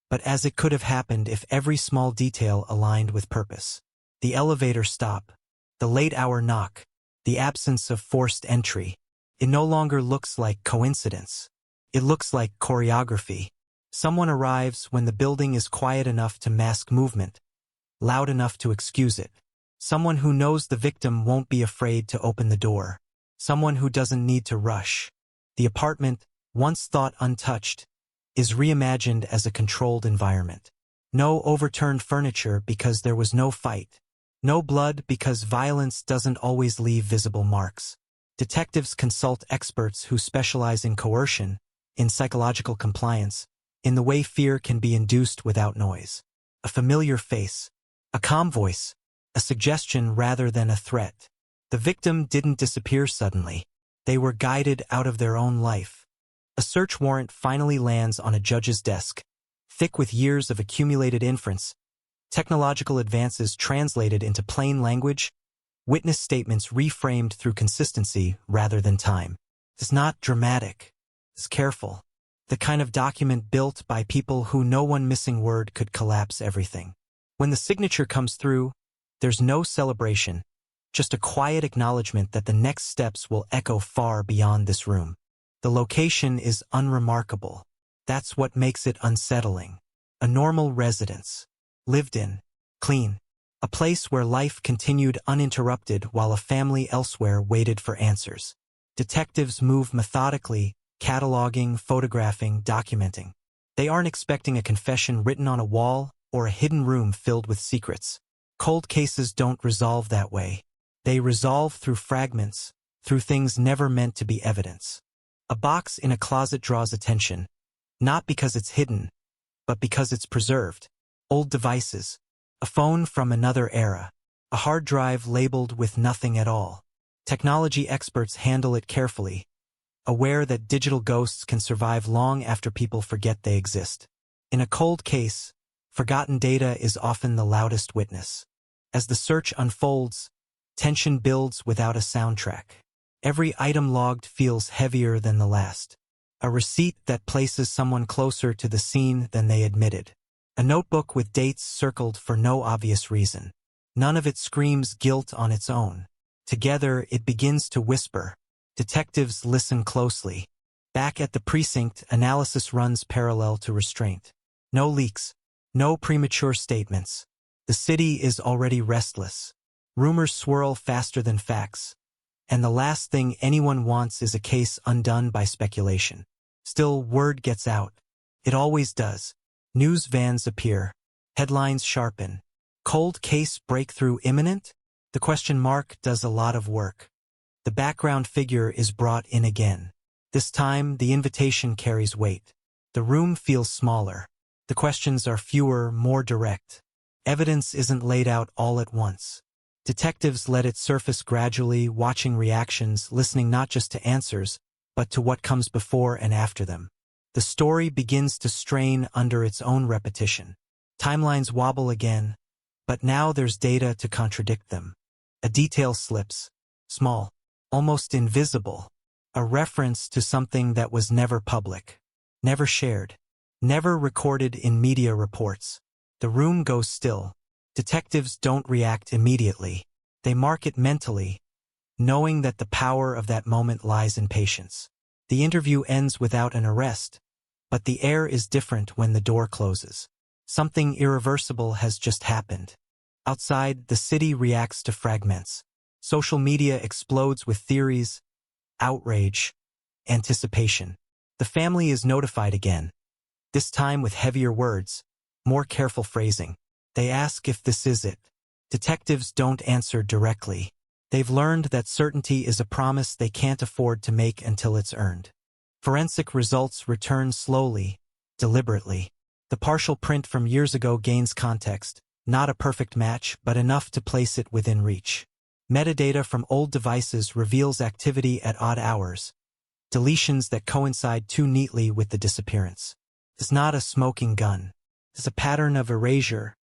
but as it could have happened if every small detail aligned with purpose. The elevator stop, the late-hour knock, the absence of forced entry. It no longer looks like coincidence. It looks like choreography. Someone arrives when the building is quiet enough to mask movement, loud enough to excuse it. Someone who knows the victim won't be afraid to open the door. Someone who doesn't need to rush. The apartment, once thought untouched, is reimagined as a controlled environment. No overturned furniture because there was no fight. No blood because violence doesn't always leave visible marks. Detectives consult experts who specialize in coercion, in psychological compliance, in the way fear can be induced without noise. A familiar face, a calm voice, a suggestion rather than a threat. The victim didn't disappear suddenly. They were guided out of their own life. A search warrant finally lands on a judge's desk, thick with years of accumulated inference, technological advances translated into plain language, witness statements reframed through consistency rather than time. It's not dramatic. It's careful. The kind of document built by people who no one missing word could collapse everything. When the signature comes through, there's no celebration, just a quiet acknowledgement that the next steps will echo far beyond this room. The location is unremarkable. That's what makes it unsettling. A normal residence. Lived in. Clean. A place where life continued uninterrupted while a family elsewhere waited for answers. Detectives move methodically, cataloging, photographing, documenting. They aren't expecting a confession written on a wall or a hidden room filled with secrets. Cold cases don't resolve that way. They resolve through fragments, through things never meant to be evidence. A box in a closet draws attention, not because it's hidden, but because it's preserved. Old devices, a phone from another era, a hard drive labeled with nothing at all. Technology experts handle it carefully, aware that digital ghosts can survive long after people forget they exist. In a cold case, forgotten data is often the loudest witness. As the search unfolds, tension builds without a soundtrack. Every item logged feels heavier than the last. A receipt that places someone closer to the scene than they admitted. A notebook with dates circled for no obvious reason. None of it screams guilt on its own. Together, it begins to whisper. Detectives listen closely. Back at the precinct, analysis runs parallel to restraint. No leaks. No premature statements. The city is already restless. Rumors swirl faster than facts. And the last thing anyone wants is a case undone by speculation. Still, word gets out. It always does. News vans appear. Headlines sharpen. Cold case breakthrough imminent? The question mark does a lot of work. The background figure is brought in again. This time, the invitation carries weight. The room feels smaller. The questions are fewer, more direct. Evidence isn't laid out all at once. Detectives let it surface gradually, watching reactions, listening not just to answers, but to what comes before and after them. The story begins to strain under its own repetition. Timelines wobble again, but now there's data to contradict them. A detail slips, small, almost invisible, a reference to something that was never public, never shared, never recorded in media reports. The room goes still. Detectives don't react immediately. They mark it mentally, knowing that the power of that moment lies in patience. The interview ends without an arrest, but the air is different when the door closes. Something irreversible has just happened. Outside, the city reacts to fragments. Social media explodes with theories, outrage, anticipation. The family is notified again, this time with heavier words, more careful phrasing. They ask if this is it. Detectives don't answer directly. They've learned that certainty is a promise they can't afford to make until it's earned. Forensic results return slowly, deliberately. The partial print from years ago gains context, not a perfect match, but enough to place it within reach. Metadata from old devices reveals activity at odd hours, deletions that coincide too neatly with the disappearance. It's not a smoking gun. It's a pattern of erasure,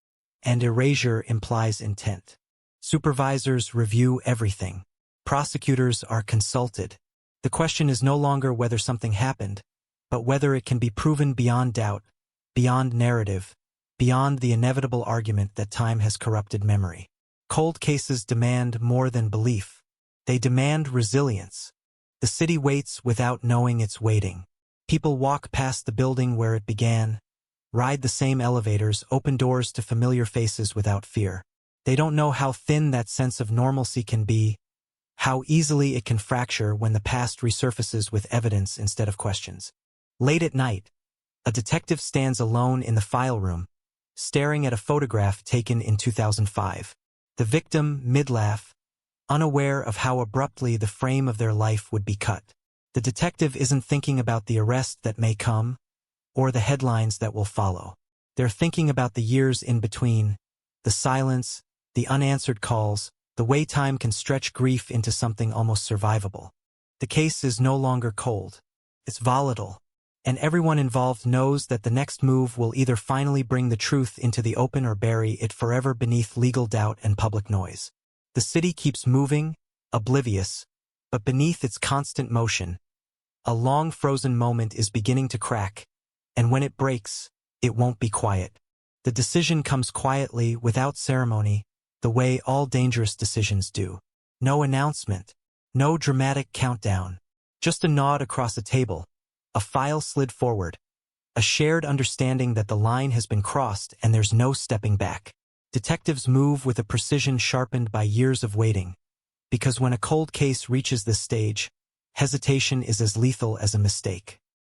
and erasure implies intent. Supervisors review everything. Prosecutors are consulted. The question is no longer whether something happened, but whether it can be proven beyond doubt, beyond narrative, beyond the inevitable argument that time has corrupted memory. Cold cases demand more than belief. They demand resilience. The city waits without knowing it's waiting. People walk past the building where it began, ride the same elevators, open doors to familiar faces without fear. They don't know how thin that sense of normalcy can be, how easily it can fracture when the past resurfaces with evidence instead of questions. Late at night, a detective stands alone in the file room, staring at a photograph taken in 2005. The victim, mid-laugh, unaware of how abruptly the frame of their life would be cut. The detective isn't thinking about the arrest that may come, or the headlines that will follow. They're thinking about the years in between, the silence, the unanswered calls, the way time can stretch grief into something almost survivable. The case is no longer cold. It's volatile, and everyone involved knows that the next move will either finally bring the truth into the open or bury it forever beneath legal doubt and public noise. The city keeps moving, oblivious, but beneath its constant motion, a long frozen moment is beginning to crack, and when it breaks, it won't be quiet. The decision comes quietly, without ceremony, the way all dangerous decisions do. No announcement, no dramatic countdown, just a nod across a table, a file slid forward, a shared understanding that the line has been crossed and there's no stepping back. Detectives move with a precision sharpened by years of waiting, because when a cold case reaches this stage, hesitation is as lethal as a mistake.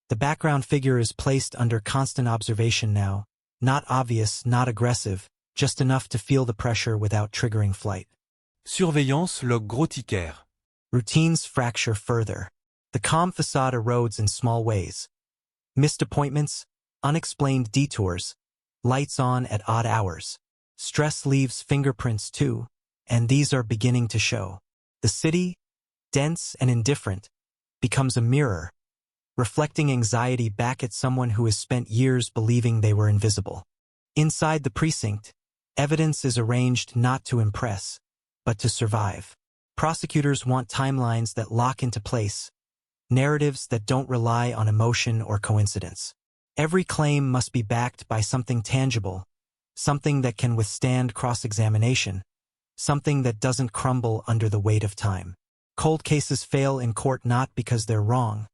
The background figure is placed under constant observation now, not obvious, not aggressive, just enough to feel the pressure without triggering flight. Surveillance log gros ticker. Routines fracture further. The calm facade erodes in small ways. Missed appointments, unexplained detours, lights on at odd hours. Stress leaves fingerprints too, and these are beginning to show. The city, dense and indifferent, becomes a mirror, reflecting anxiety back at someone who has spent years believing they were invisible. Inside the precinct, evidence is arranged not to impress, but to survive. Prosecutors want timelines that lock into place, narratives that don't rely on emotion or coincidence. Every claim must be backed by something tangible, something that can withstand cross-examination, something that doesn't crumble under the weight of time. Cold cases fail in court not because they're wrong,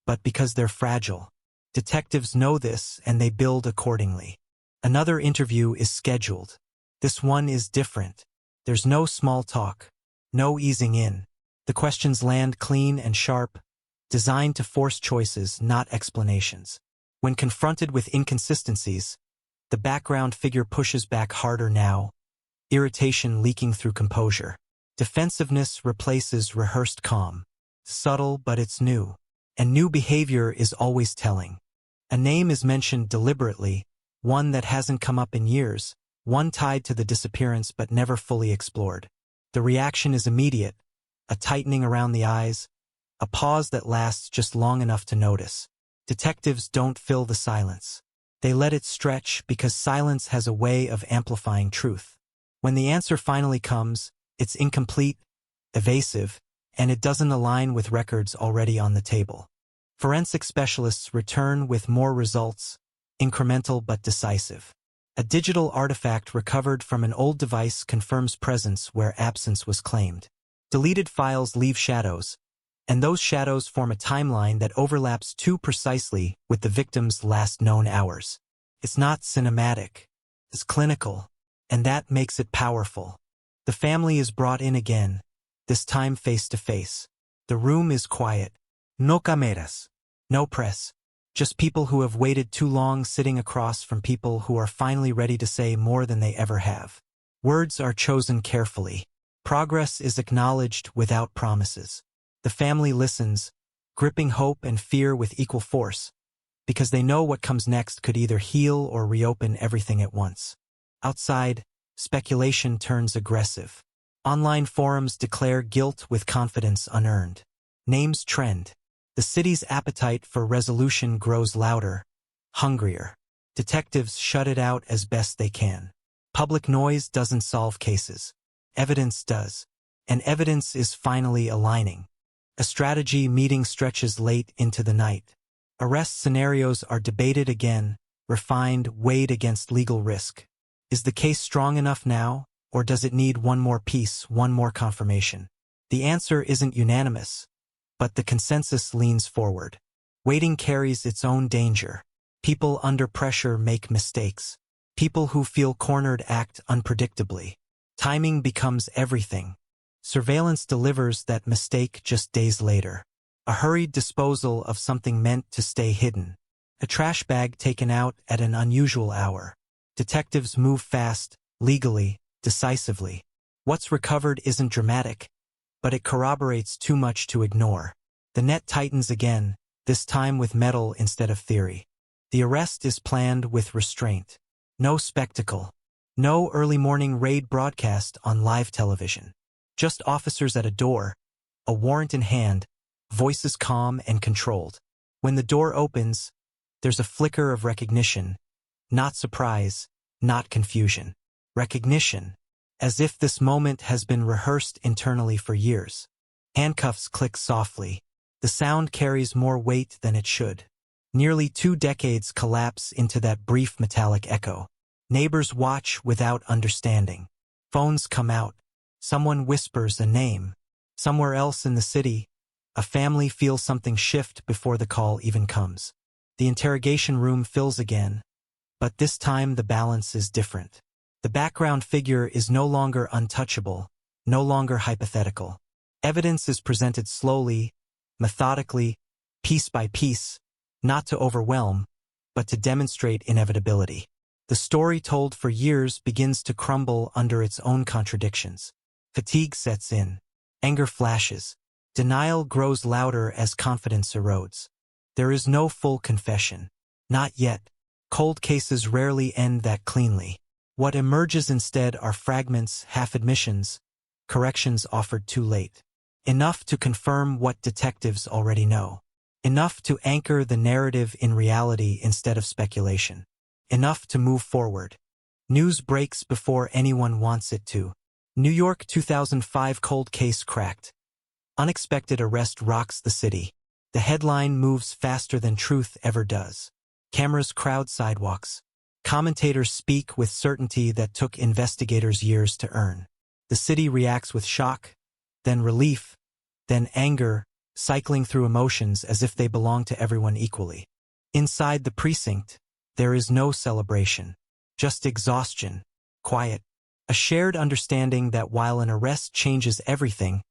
but because they're fragile. Detectives know this and they build accordingly. Another interview is scheduled. This one is different. There's no small talk, no easing in. The questions land clean and sharp, designed to force choices, not explanations. When confronted with inconsistencies, the background figure pushes back harder now, irritation leaking through composure. Defensiveness replaces rehearsed calm. Subtle, but it's new. And new behavior is always telling. A name is mentioned deliberately, one that hasn't come up in years, one tied to the disappearance but never fully explored. The reaction is immediate, a tightening around the eyes, a pause that lasts just long enough to notice. Detectives don't fill the silence. They let it stretch because silence has a way of amplifying truth. When the answer finally comes, it's incomplete, evasive, and it doesn't align with records already on the table. Forensic specialists return with more results, incremental but decisive. A digital artifact recovered from an old device confirms presence where absence was claimed. Deleted files leave shadows, and those shadows form a timeline that overlaps too precisely with the victim's last known hours. It's not cinematic, it's clinical, and that makes it powerful. The family is brought in again, this time face to face. The room is quiet. No cameras. No press. Just people who have waited too long sitting across from people who are finally ready to say more than they ever have. Words are chosen carefully. Progress is acknowledged without promises. The family listens, gripping hope and fear with equal force, because they know what comes next could either heal or reopen everything at once. Outside, speculation turns aggressive. Online forums declare guilt with confidence unearned. Names trend. The city's appetite for resolution grows louder, hungrier. Detectives shut it out as best they can. Public noise doesn't solve cases. Evidence does. And evidence is finally aligning. A strategy meeting stretches late into the night. Arrest scenarios are debated again, refined, weighed against legal risk. Is the case strong enough now, or does it need one more piece, one more confirmation? The answer isn't unanimous, but the consensus leans forward. Waiting carries its own danger. People under pressure make mistakes. People who feel cornered act unpredictably. Timing becomes everything. Surveillance delivers that mistake just days later. A hurried disposal of something meant to stay hidden. A trash bag taken out at an unusual hour. Detectives move fast, legally, decisively. What's recovered isn't dramatic, but it corroborates too much to ignore. The net tightens again, this time with metal instead of theory. The arrest is planned with restraint. No spectacle. No early morning raid broadcast on live television. Just officers at a door, a warrant in hand, voices calm and controlled. When the door opens, there's a flicker of recognition, not surprise, not confusion. Recognition, as if this moment has been rehearsed internally for years. Handcuffs click softly. The sound carries more weight than it should. Nearly 2 decades collapse into that brief metallic echo. Neighbors watch without understanding. Phones come out. Someone whispers a name. Somewhere else in the city, a family feels something shift before the call even comes. The interrogation room fills again, but this time the balance is different. The background figure is no longer untouchable, no longer hypothetical. Evidence is presented slowly, methodically, piece by piece, not to overwhelm, but to demonstrate inevitability. The story told for years begins to crumble under its own contradictions. Fatigue sets in. Anger flashes. Denial grows louder as confidence erodes. There is no full confession. Not yet. Cold cases rarely end that cleanly. What emerges instead are fragments, half-admissions, corrections offered too late. Enough to confirm what detectives already know. Enough to anchor the narrative in reality instead of speculation. Enough to move forward. News breaks before anyone wants it to. New York 2005 cold case cracked. Unexpected arrest rocks the city. The headline moves faster than truth ever does. Cameras crowd sidewalks. Commentators speak with certainty that took investigators years to earn. The city reacts with shock, then relief, then anger, cycling through emotions as if they belong to everyone equally. Inside the precinct, there is no celebration, just exhaustion, quiet, a shared understanding that while an arrest changes everything,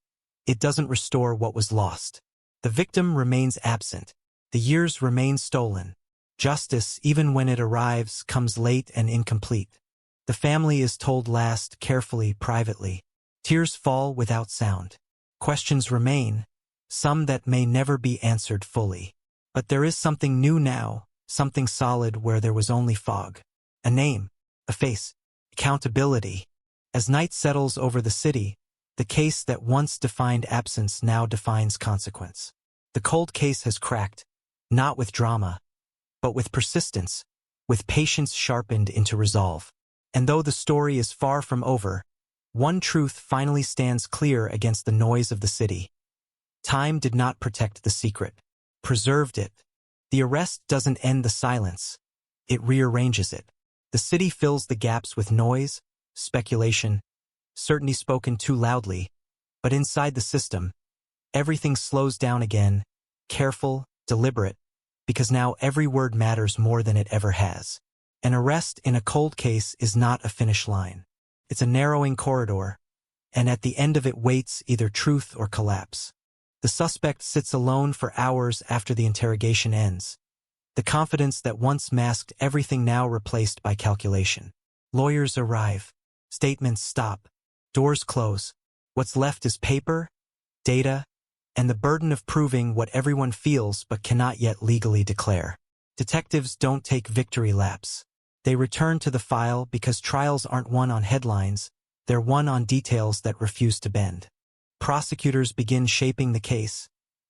it doesn't restore what was lost. The victim remains absent. The years remain stolen. Justice, even when it arrives, comes late and incomplete. The family is told last, carefully, privately. Tears fall without sound. Questions remain, some that may never be answered fully. But there is something new now, something solid where there was only fog. A name, a face. Accountability. As night settles over the city, the case that once defined absence now defines consequence. The cold case has cracked, not with drama, but with persistence, with patience sharpened into resolve. And though the story is far from over, one truth finally stands clear against the noise of the city. Time did not protect the secret, preserved it. The arrest doesn't end the silence, it rearranges it. The city fills the gaps with noise, speculation, certainty spoken too loudly, but inside the system, everything slows down again, careful, deliberate, because now every word matters more than it ever has. An arrest in a cold case is not a finish line. It's a narrowing corridor, and at the end of it waits either truth or collapse. The suspect sits alone for hours after the interrogation ends. The confidence that once masked everything now replaced by calculation. Lawyers arrive. Statements stop. Doors close. What's left is paper, data, and the burden of proving what everyone feels but cannot yet legally declare. Detectives don't take victory laps. They return to the file because trials aren't won on headlines, they're won on details that refuse to bend. Prosecutors begin shaping the case,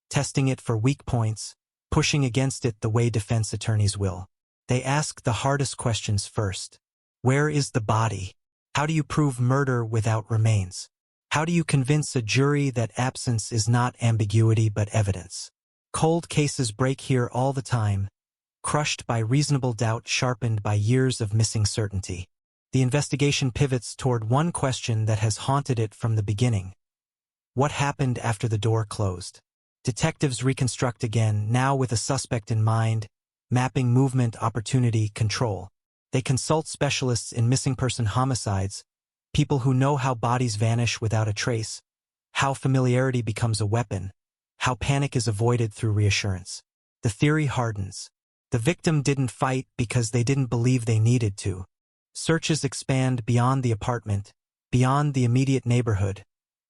testing it for weak points, pushing against it the way defense attorneys will. They ask the hardest questions first. Where is the body? How do you prove murder without remains? How do you convince a jury that absence is not ambiguity but evidence? Cold cases break here all the time, crushed by reasonable doubt sharpened by years of missing certainty. The investigation pivots toward one question that has haunted it from the beginning. What happened after the door closed? Detectives reconstruct again, now with a suspect in mind, mapping movement, opportunity, control. They consult specialists in missing person homicides, people who know how bodies vanish without a trace, how familiarity becomes a weapon, how panic is avoided through reassurance. The theory hardens. The victim didn't fight because they didn't believe they needed to. Searches expand beyond the apartment, beyond the immediate neighborhood,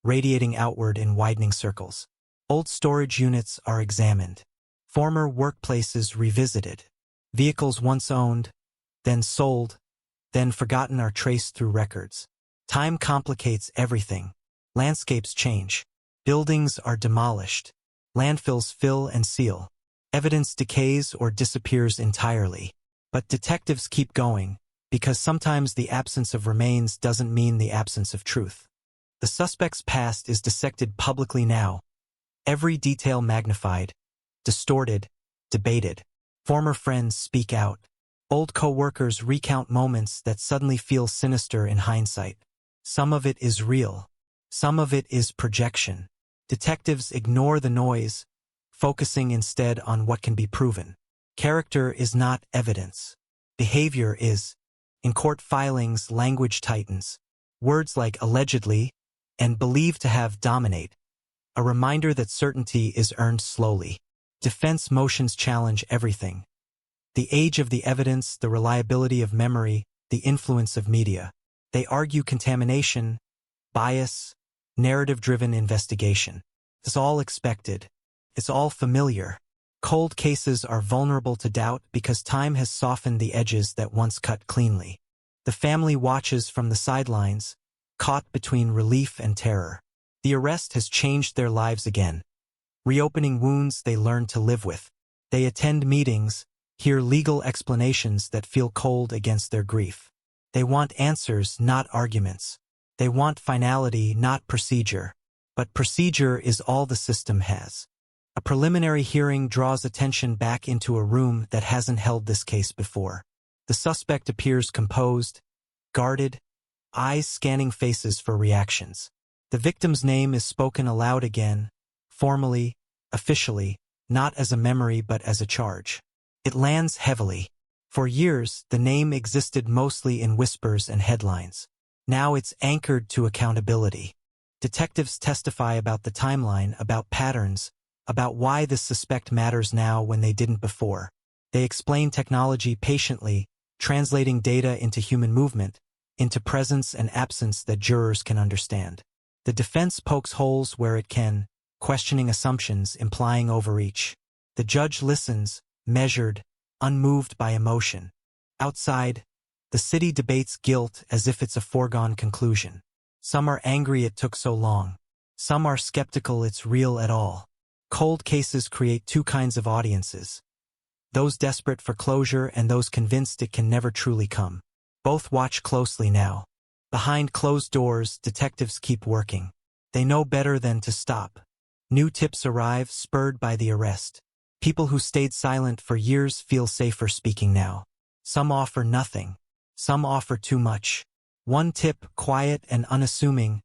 radiating outward in widening circles. Old storage units are examined. Former workplaces revisited. Vehicles once owned, then sold, then forgotten are traced through records. Time complicates everything. Landscapes change. Buildings are demolished. Landfills fill and seal. Evidence decays or disappears entirely. But detectives keep going, because sometimes the absence of remains doesn't mean the absence of truth. The suspect's past is dissected publicly now. Every detail magnified, distorted, debated. Former friends speak out. Old co-workers recount moments that suddenly feel sinister in hindsight. Some of it is real. Some of it is projection. Detectives ignore the noise, focusing instead on what can be proven. Character is not evidence. Behavior is. In court filings, language tightens. Words like allegedly and believed to have dominate. A reminder that certainty is earned slowly. Defense motions challenge everything. The age of the evidence, the reliability of memory, the influence of media. They argue contamination, bias, narrative-driven investigation. It's all expected. It's all familiar. Cold cases are vulnerable to doubt because time has softened the edges that once cut cleanly. The family watches from the sidelines, caught between relief and terror. The arrest has changed their lives again. Reopening wounds they learn to live with. They attend meetings, hear legal explanations that feel cold against their grief. They want answers, not arguments. They want finality, not procedure. But procedure is all the system has. A preliminary hearing draws attention back into a room that hasn't held this case before. The suspect appears composed, guarded, eyes scanning faces for reactions. The victim's name is spoken aloud again, formally, officially, not as a memory but as a charge. It lands heavily. For years, the name existed mostly in whispers and headlines. Now it's anchored to accountability. Detectives testify about the timeline, about patterns, about why this suspect matters now when they didn't before. They explain technology patiently, translating data into human movement, into presence and absence that jurors can understand. The defense pokes holes where it can, questioning assumptions, implying overreach. The judge listens, measured, unmoved by emotion. Outside, The city debates guilt as if it's a foregone conclusion. Some are angry it took so long. Some are skeptical it's real at all. Cold cases create two kinds of audiences: those desperate for closure and those convinced it can never truly come. Both watch closely now. Behind closed doors, detectives keep working. They know better than to stop. New tips arrive, spurred by the arrest. People who stayed silent for years feel safer speaking now. Some offer nothing. Some offer too much. One tip, quiet and unassuming,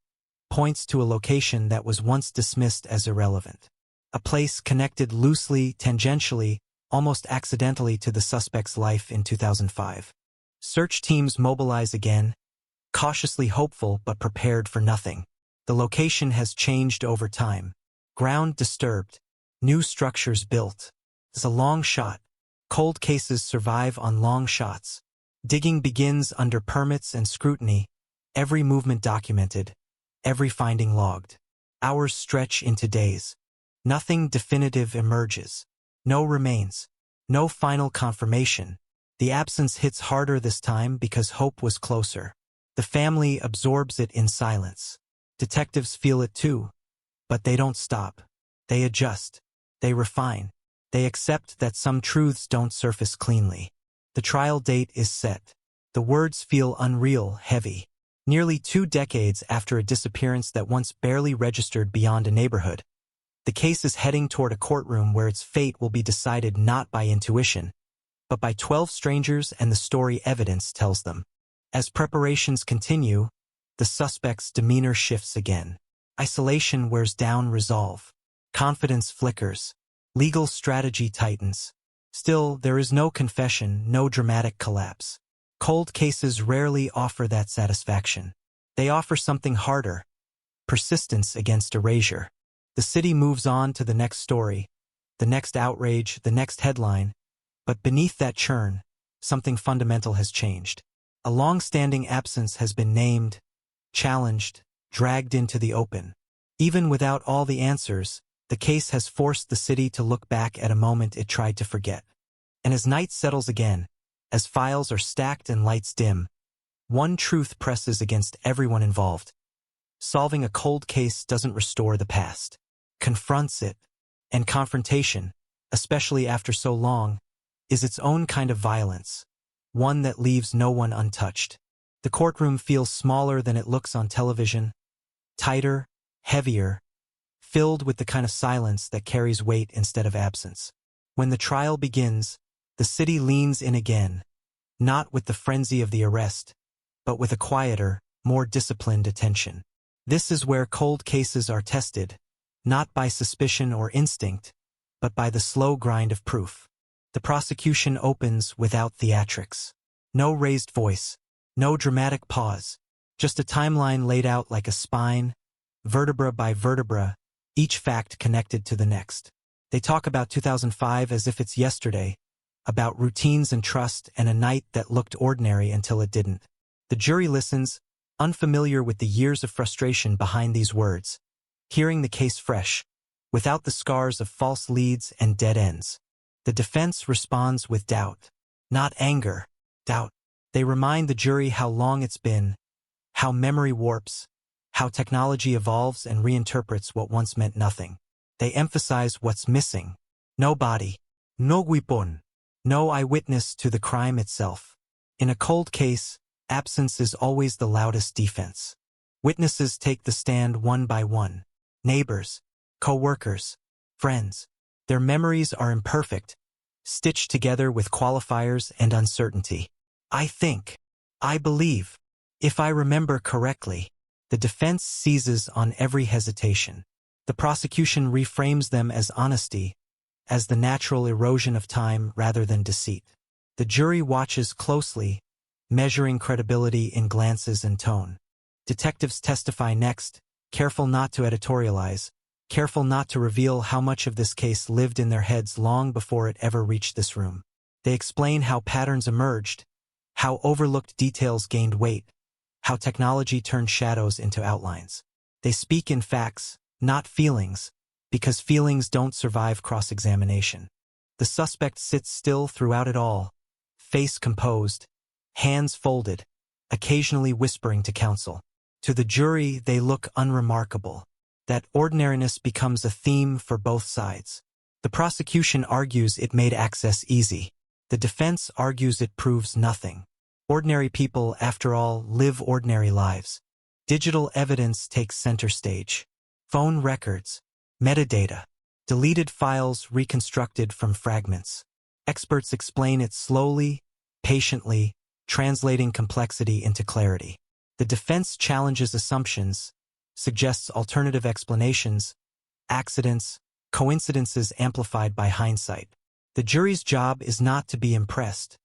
points to a location that was once dismissed as irrelevant. A place connected loosely, tangentially, almost accidentally to the suspect's life in 2005. Search teams mobilize again, cautiously hopeful but prepared for nothing. The location has changed over time. Ground disturbed. New structures built. It's a long shot. Cold cases survive on long shots. Digging begins under permits and scrutiny, every movement documented, every finding logged. Hours stretch into days. Nothing definitive emerges. No remains. No final confirmation. The absence hits harder this time because hope was closer. The family absorbs it in silence. Detectives feel it too, but they don't stop. They adjust. They refine. They accept that some truths don't surface cleanly. The trial date is set. The words feel unreal, heavy. Nearly 2 decades after a disappearance that once barely registered beyond a neighborhood, the case is heading toward a courtroom where its fate will be decided not by intuition, but by 12 strangers and the story evidence tells them. As preparations continue, the suspect's demeanor shifts again. Isolation wears down resolve. Confidence flickers. Legal strategy tightens. Still, there is no confession, no dramatic collapse. Cold cases rarely offer that satisfaction. They offer something harder: persistence against erasure. The city moves on to the next story, the next outrage, the next headline, but beneath that churn, something fundamental has changed. A long-standing absence has been named, challenged, dragged into the open. Even without all the answers, the case has forced the city to look back at a moment it tried to forget. And as night settles again, as files are stacked and lights dim, one truth presses against everyone involved. Solving a cold case doesn't restore the past, confronts it, and confrontation, especially after so long, is its own kind of violence, one that leaves no one untouched. The courtroom feels smaller than it looks on television, tighter, heavier, filled with the kind of silence that carries weight instead of absence. When the trial begins, the city leans in again, not with the frenzy of the arrest, but with a quieter, more disciplined attention. This is where cold cases are tested, not by suspicion or instinct, but by the slow grind of proof. The prosecution opens without theatrics. No raised voice, no dramatic pause, just a timeline laid out like a spine, vertebra by vertebra, each fact connected to the next. They talk about 2005 as if it's yesterday, about routines and trust and a night that looked ordinary until it didn't. The jury listens, unfamiliar with the years of frustration behind these words, hearing the case fresh, without the scars of false leads and dead ends. The defense responds with doubt, not anger, doubt. They remind the jury how long it's been, how memory warps, how technology evolves and reinterprets what once meant nothing. They emphasize what's missing: no body, no weapon, no eyewitness to the crime itself. In a cold case, absence is always the loudest defense. Witnesses take the stand one by one. Neighbors, co-workers, friends. Their memories are imperfect, stitched together with qualifiers and uncertainty. I think, I believe, if I remember correctly. The defense seizes on every hesitation. The prosecution reframes them as honesty, as the natural erosion of time rather than deceit. The jury watches closely, measuring credibility in glances and tone. Detectives testify next, careful not to editorialize, careful not to reveal how much of this case lived in their heads long before it ever reached this room. They explain how patterns emerged, how overlooked details gained weight, how technology turned shadows into outlines. They speak in facts, not feelings, because feelings don't survive cross-examination. The suspect sits still throughout it all, face composed, hands folded, occasionally whispering to counsel. To the jury, they look unremarkable. That ordinariness becomes a theme for both sides. The prosecution argues it made access easy. The defense argues it proves nothing. Ordinary people, after all, live ordinary lives. Digital evidence takes center stage. Phone records, metadata, deleted files reconstructed from fragments. Experts explain it slowly, patiently, translating complexity into clarity. The defense challenges assumptions, suggests alternative explanations, accidents, coincidences amplified by hindsight. The jury's job is not to be impressed,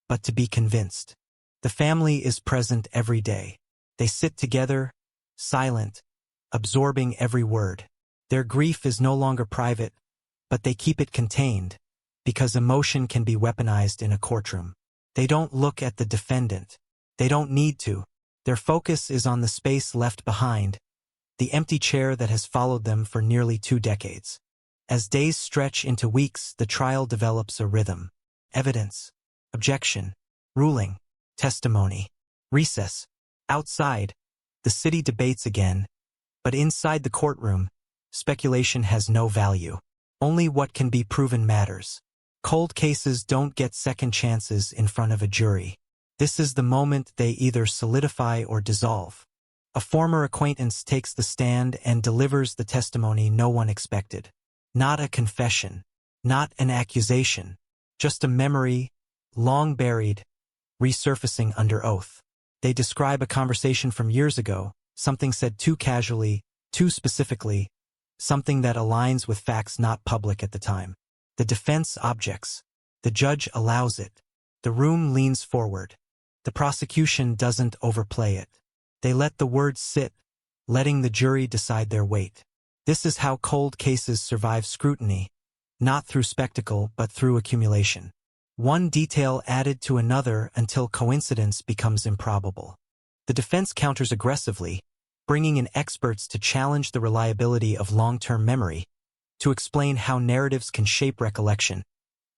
but to be convinced. The family is present every day. They sit together, silent, absorbing every word. Their grief is no longer private, but they keep it contained, because emotion can be weaponized in a courtroom. They don't look at the defendant. They don't need to. Their focus is on the space left behind, the empty chair that has followed them for nearly 2 decades. As days stretch into weeks, the trial develops a rhythm. Evidence, objection, ruling, testimony, recess. Outside, the city debates again, but inside the courtroom, speculation has no value. Only what can be proven matters. Cold cases don't get second chances in front of a jury. This is the moment they either solidify or dissolve. A former acquaintance takes the stand and delivers the testimony no one expected. Not a confession, not an accusation, just a memory, long buried, resurfacing under oath. They describe a conversation from years ago, something said too casually, too specifically, something that aligns with facts not public at the time. The defense objects. The judge allows it. The room leans forward. The prosecution doesn't overplay it. They let the words sit, letting the jury decide their weight. This is how cold cases survive scrutiny, not through spectacle but through accumulation. One detail added to another until coincidence becomes improbable. The defense counters aggressively, bringing in experts to challenge the reliability of long-term memory, to explain how narratives can shape recollection,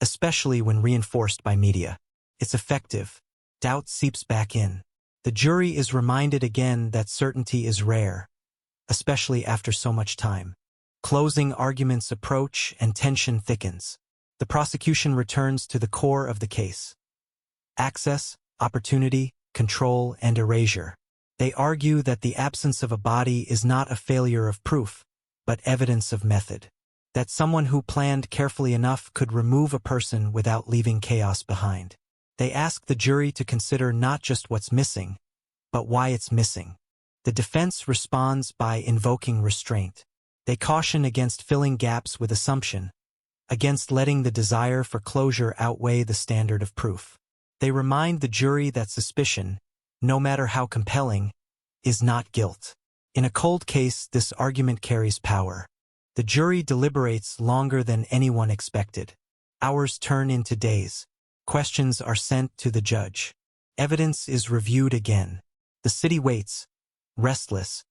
especially when reinforced by media. It's effective. Doubt seeps back in. The jury is reminded again that certainty is rare, especially after so much time. Closing arguments approach and tension thickens. The prosecution returns to the core of the case. Access, opportunity, control, and erasure. They argue that the absence of a body is not a failure of proof, but evidence of method. That someone who planned carefully enough could remove a person without leaving chaos behind. They ask the jury to consider not just what's missing, but why it's missing. The defense responds by invoking restraint. They caution against filling gaps with assumption, against letting the desire for closure outweigh the standard of proof. They remind the jury that suspicion, no matter how compelling, is not guilt. In a cold case, this argument carries power. The jury deliberates longer than anyone expected. Hours turn into days. Questions are sent to the judge. Evidence is reviewed again. The city waits, restless,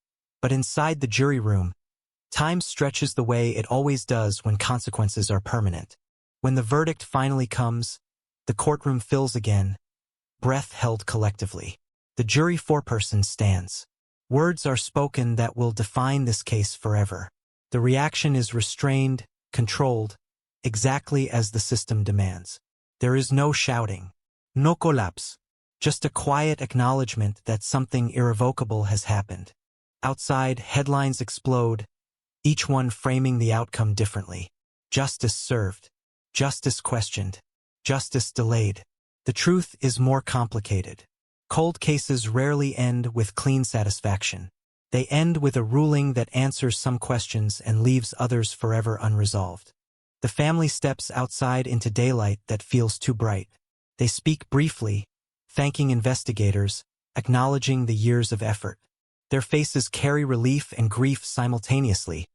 but inside the jury room, time stretches the way it always does when consequences are permanent. When the verdict finally comes, the courtroom fills again, breath held collectively. The jury foreperson stands. Words are spoken that will define this case forever. The reaction is restrained, controlled, exactly as the system demands. There is no shouting, no collapse, just a quiet acknowledgement that something irrevocable has happened. Outside, headlines explode, each one framing the outcome differently. Justice served, justice questioned, justice delayed. The truth is more complicated. Cold cases rarely end with clean satisfaction. They end with a ruling that answers some questions and leaves others forever unresolved. The family steps outside into daylight that feels too bright. They speak briefly, thanking investigators, acknowledging the years of effort. Their faces carry relief and grief simultaneously,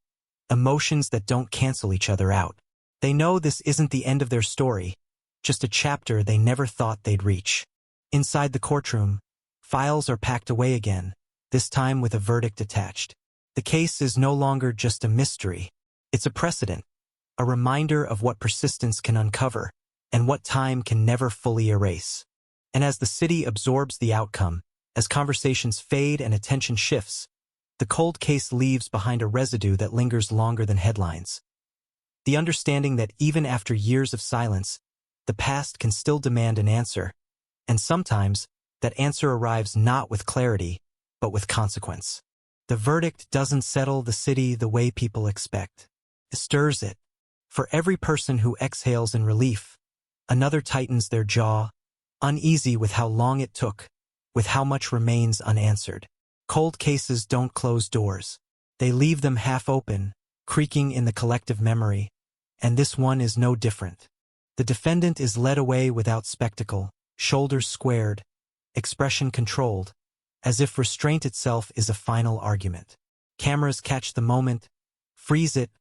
emotions that don't cancel each other out. They know this isn't the end of their story, just a chapter they never thought they'd reach. Inside the courtroom, files are packed away again, this time with a verdict attached. The case is no longer just a mystery, it's a precedent, a reminder of what persistence can uncover, and what time can never fully erase. And as the city absorbs the outcome, as conversations fade and attention shifts, the cold case leaves behind a residue that lingers longer than headlines. The understanding that even after years of silence, the past can still demand an answer, and sometimes that answer arrives not with clarity, but with consequence. The verdict doesn't settle the city the way people expect. It stirs it. For every person who exhales in relief, another tightens their jaw, uneasy with how long it took, with how much remains unanswered. Cold cases don't close doors. They leave them half open, creaking in the collective memory, and this one is no different. The defendant is led away without spectacle, shoulders squared, expression controlled, as if restraint itself is a final argument. Cameras catch the moment, freeze it,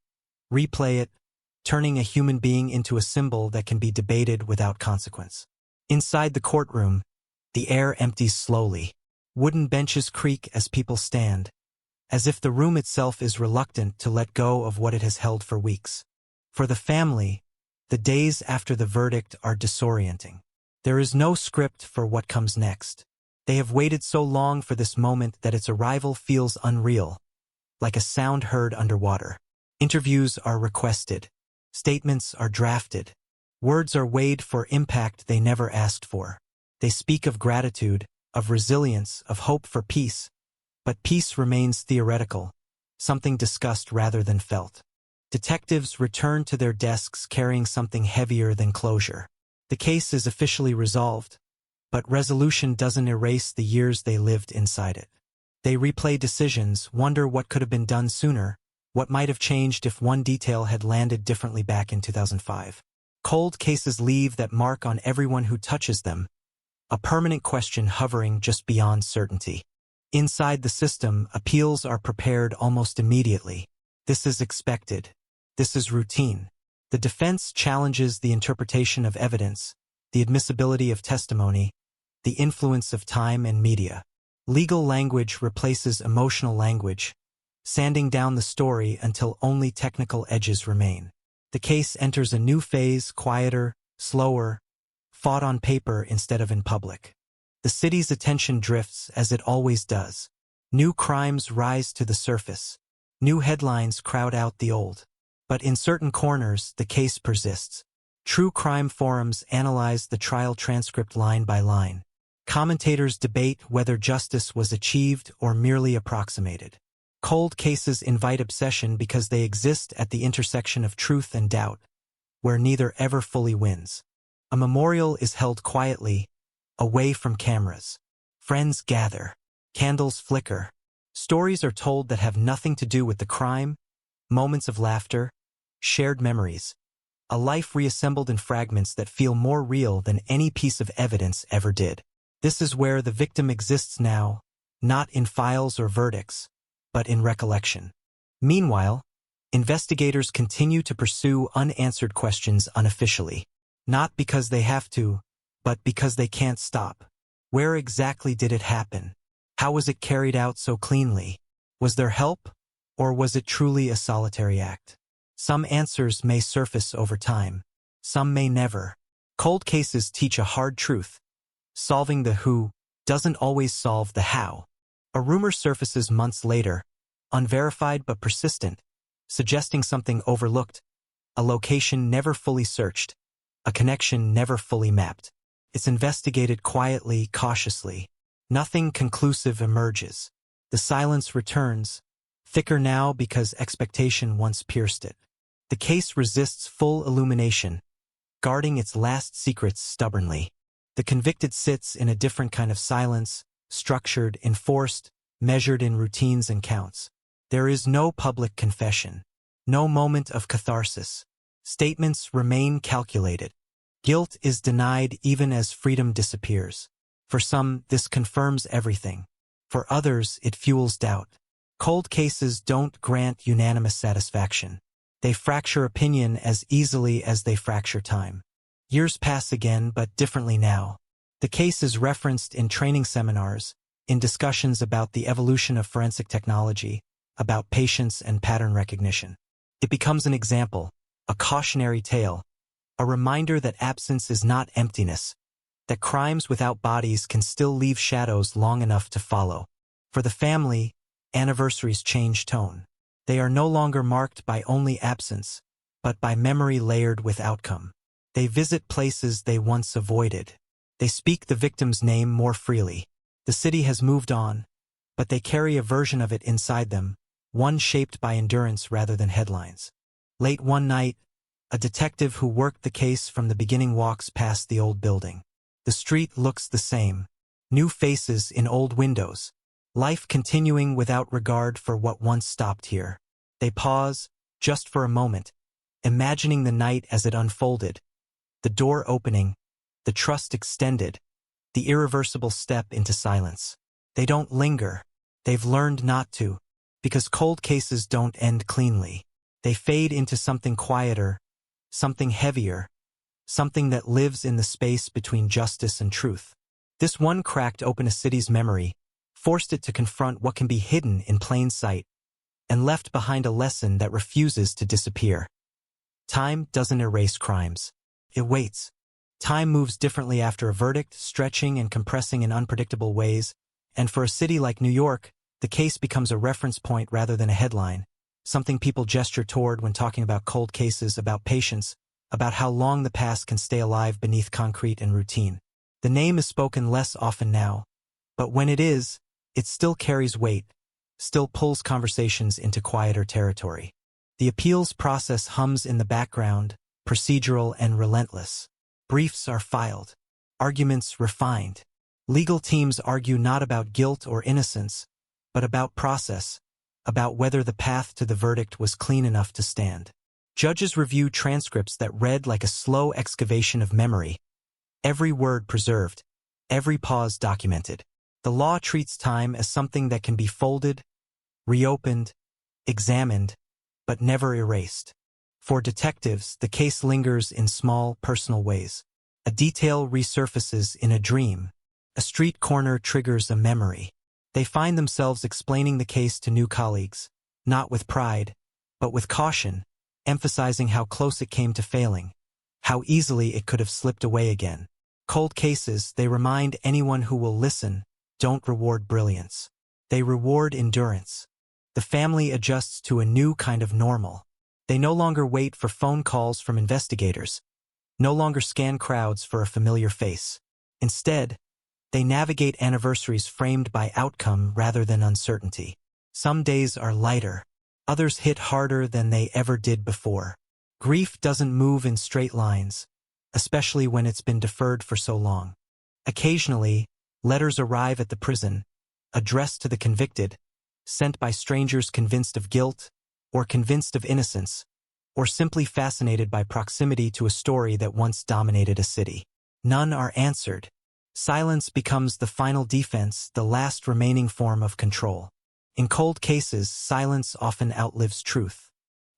replay it, turning a human being into a symbol that can be debated without consequence. Inside the courtroom, the air empties slowly. Wooden benches creak as people stand, as if the room itself is reluctant to let go of what it has held for weeks. For the family, the days after the verdict are disorienting. There is no script for what comes next. They have waited so long for this moment that its arrival feels unreal, like a sound heard underwater. Interviews are requested. Statements are drafted. Words are weighed for impact they never asked for. They speak of gratitude, of resilience, of hope for peace. But peace remains theoretical, something discussed rather than felt. Detectives return to their desks carrying something heavier than closure. The case is officially resolved, but resolution doesn't erase the years they lived inside it. They replay decisions, wonder what could have been done sooner, what might have changed if one detail had landed differently back in 2005. Cold cases leave that mark on everyone who touches them, a permanent question hovering just beyond certainty. Inside the system, appeals are prepared almost immediately. This is expected. This is routine. The defense challenges the interpretation of evidence, the admissibility of testimony, the influence of time and media. Legal language replaces emotional language, sanding down the story until only technical edges remain. The case enters a new phase, quieter, slower, fought on paper instead of in public. The city's attention drifts as it always does. New crimes rise to the surface. New headlines crowd out the old. But in certain corners, the case persists. True crime forums analyze the trial transcript line by line. Commentators debate whether justice was achieved or merely approximated. Cold cases invite obsession because they exist at the intersection of truth and doubt, where neither ever fully wins. A memorial is held quietly, away from cameras. Friends gather. Candles flicker. Stories are told that have nothing to do with the crime, moments of laughter, shared memories. A life reassembled in fragments that feel more real than any piece of evidence ever did. This is where the victim exists now, not in files or verdicts, but in recollection. Meanwhile, investigators continue to pursue unanswered questions unofficially, not because they have to, but because they can't stop. Where exactly did it happen? How was it carried out so cleanly? Was there help, or was it truly a solitary act? Some answers may surface over time. Some may never. Cold cases teach a hard truth. Solving the who doesn't always solve the how. A rumor surfaces months later, unverified but persistent, suggesting something overlooked, a location never fully searched, a connection never fully mapped. It's investigated quietly, cautiously. Nothing conclusive emerges. The silence returns, thicker now because expectation once pierced it. The case resists full illumination, guarding its last secrets stubbornly. The convicted sits in a different kind of silence, structured, enforced, measured in routines and counts. There is no public confession, no moment of catharsis. Statements remain calculated. Guilt is denied even as freedom disappears. For some, this confirms everything. For others, it fuels doubt. Cold cases don't grant unanimous satisfaction. They fracture opinion as easily as they fracture time. Years pass again, but differently now. The case is referenced in training seminars, in discussions about the evolution of forensic technology, about patience and pattern recognition. It becomes an example, a cautionary tale, a reminder that absence is not emptiness, that crimes without bodies can still leave shadows long enough to follow. For the family, anniversaries change tone. They are no longer marked by only absence, but by memory layered with outcome. They visit places they once avoided. They speak the victim's name more freely. The city has moved on, but they carry a version of it inside them, one shaped by endurance rather than headlines. Late one night, a detective who worked the case from the beginning walks past the old building. The street looks the same. New faces in old windows. Life continuing without regard for what once stopped here. They pause, just for a moment, imagining the night as it unfolded. The door opening, the trust extended, the irreversible step into silence. They don't linger. They've learned not to, because cold cases don't end cleanly. They fade into something quieter, something heavier, something that lives in the space between justice and truth. This one cracked open a city's memory, forced it to confront what can be hidden in plain sight, and left behind a lesson that refuses to disappear. Time doesn't erase crimes. It waits. Time moves differently after a verdict, stretching and compressing in unpredictable ways, and for a city like New York, the case becomes a reference point rather than a headline, something people gesture toward when talking about cold cases, about patience, about how long the past can stay alive beneath concrete and routine. The name is spoken less often now, but when it is, it still carries weight, still pulls conversations into quieter territory. The appeals process hums in the background, procedural and relentless. Briefs are filed, arguments refined. Legal teams argue not about guilt or innocence, but about process, about whether the path to the verdict was clean enough to stand. Judges review transcripts that read like a slow excavation of memory, every word preserved, every pause documented. The law treats time as something that can be folded, reopened, examined, but never erased. For detectives, the case lingers in small, personal ways. A detail resurfaces in a dream. A street corner triggers a memory. They find themselves explaining the case to new colleagues, not with pride, but with caution, emphasizing how close it came to failing, how easily it could have slipped away again. Cold cases, they remind anyone who will listen, don't reward brilliance. They reward endurance. The family adjusts to a new kind of normal. They no longer wait for phone calls from investigators, no longer scan crowds for a familiar face. Instead, they navigate anniversaries framed by outcome rather than uncertainty. Some days are lighter. Others hit harder than they ever did before. Grief doesn't move in straight lines, especially when it's been deferred for so long. Occasionally, letters arrive at the prison, addressed to the convicted, sent by strangers convinced of guilt, or convinced of innocence, or simply fascinated by proximity to a story that once dominated a city. None are answered. Silence becomes the final defense, the last remaining form of control. In cold cases, silence often outlives truth.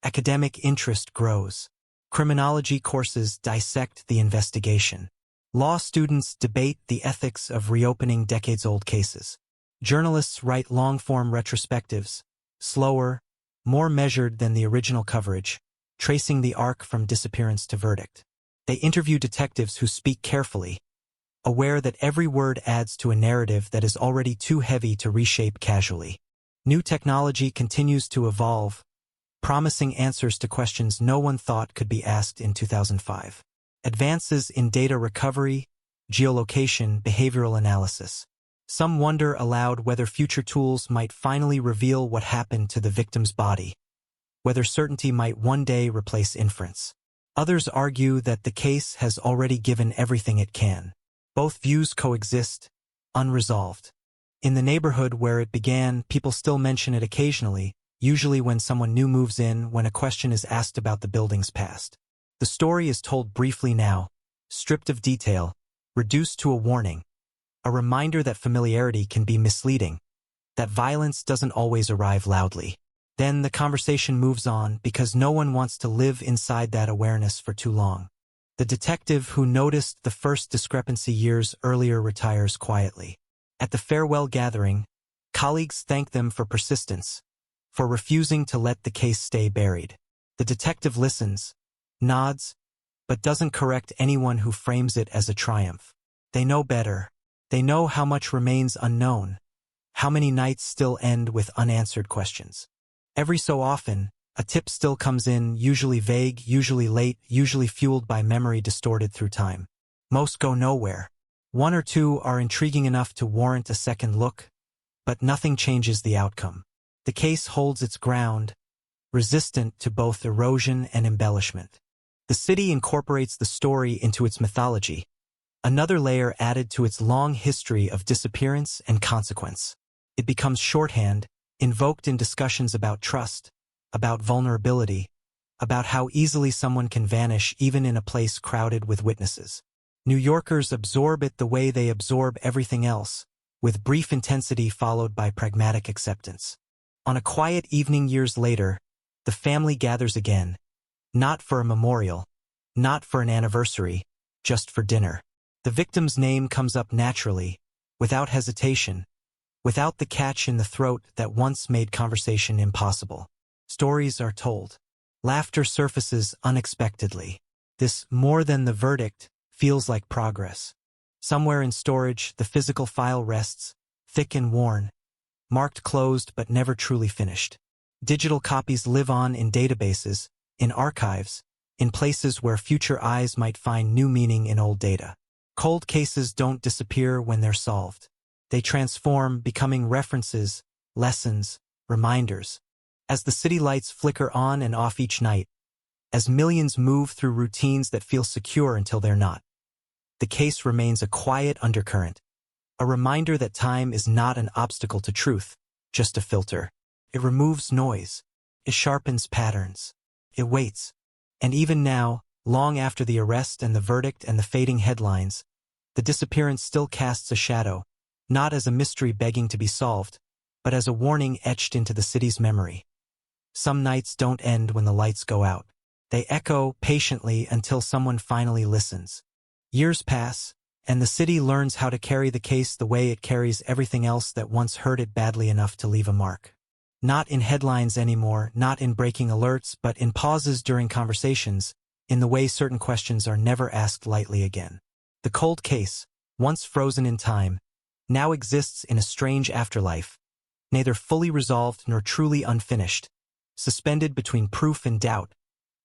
Academic interest grows. Criminology courses dissect the investigation. Law students debate the ethics of reopening decades-old cases. Journalists write long-form retrospectives, slower, more measured than the original coverage, tracing the arc from disappearance to verdict. They interview detectives who speak carefully, aware that every word adds to a narrative that is already too heavy to reshape casually. New technology continues to evolve, promising answers to questions no one thought could be asked in 2005. Advances in data recovery, geolocation, behavioral analysis. Some wonder aloud whether future tools might finally reveal what happened to the victim's body, whether certainty might one day replace inference. Others argue that the case has already given everything it can. Both views coexist, unresolved. In the neighborhood where it began, people still mention it occasionally, usually when someone new moves in, when a question is asked about the building's past. The story is told briefly now, stripped of detail, reduced to a warning, a reminder that familiarity can be misleading, that violence doesn't always arrive loudly. Then the conversation moves on because no one wants to live inside that awareness for too long. The detective who noticed the first discrepancy years earlier retires quietly. At the farewell gathering, colleagues thank them for persistence, for refusing to let the case stay buried. The detective listens, nods, but doesn't correct anyone who frames it as a triumph. They know better. They know how much remains unknown, how many nights still end with unanswered questions. Every so often, a tip still comes in, usually vague, usually late, usually fueled by memory distorted through time. Most go nowhere. One or two are intriguing enough to warrant a second look, but nothing changes the outcome. The case holds its ground, resistant to both erosion and embellishment. The city incorporates the story into its mythology, another layer added to its long history of disappearance and consequence. It becomes shorthand, invoked in discussions about trust, about vulnerability, about how easily someone can vanish even in a place crowded with witnesses. New Yorkers absorb it the way they absorb everything else, with brief intensity followed by pragmatic acceptance. On a quiet evening years later, the family gathers again, not for a memorial, not for an anniversary, just for dinner. The victim's name comes up naturally, without hesitation, without the catch in the throat that once made conversation impossible. Stories are told. Laughter surfaces unexpectedly. This more than the verdict feels like progress. Somewhere in storage, the physical file rests, thick and worn, marked closed but never truly finished. Digital copies live on in databases, in archives, in places where future eyes might find new meaning in old data. Cold cases don't disappear when they're solved. They transform, becoming references, lessons, reminders. As the city lights flicker on and off each night, as millions move through routines that feel secure until they're not, the case remains a quiet undercurrent, a reminder that time is not an obstacle to truth, just a filter. It removes noise. It sharpens patterns. It waits. And even now, long after the arrest and the verdict and the fading headlines, the disappearance still casts a shadow, not as a mystery begging to be solved, but as a warning etched into the city's memory. Some nights don't end when the lights go out. They echo patiently until someone finally listens. Years pass, and the city learns how to carry the case the way it carries everything else that once hurt it badly enough to leave a mark. Not in headlines anymore, not in breaking alerts, but in pauses during conversations, in the way certain questions are never asked lightly again. The cold case, once frozen in time, now exists in a strange afterlife, neither fully resolved nor truly unfinished, suspended between proof and doubt,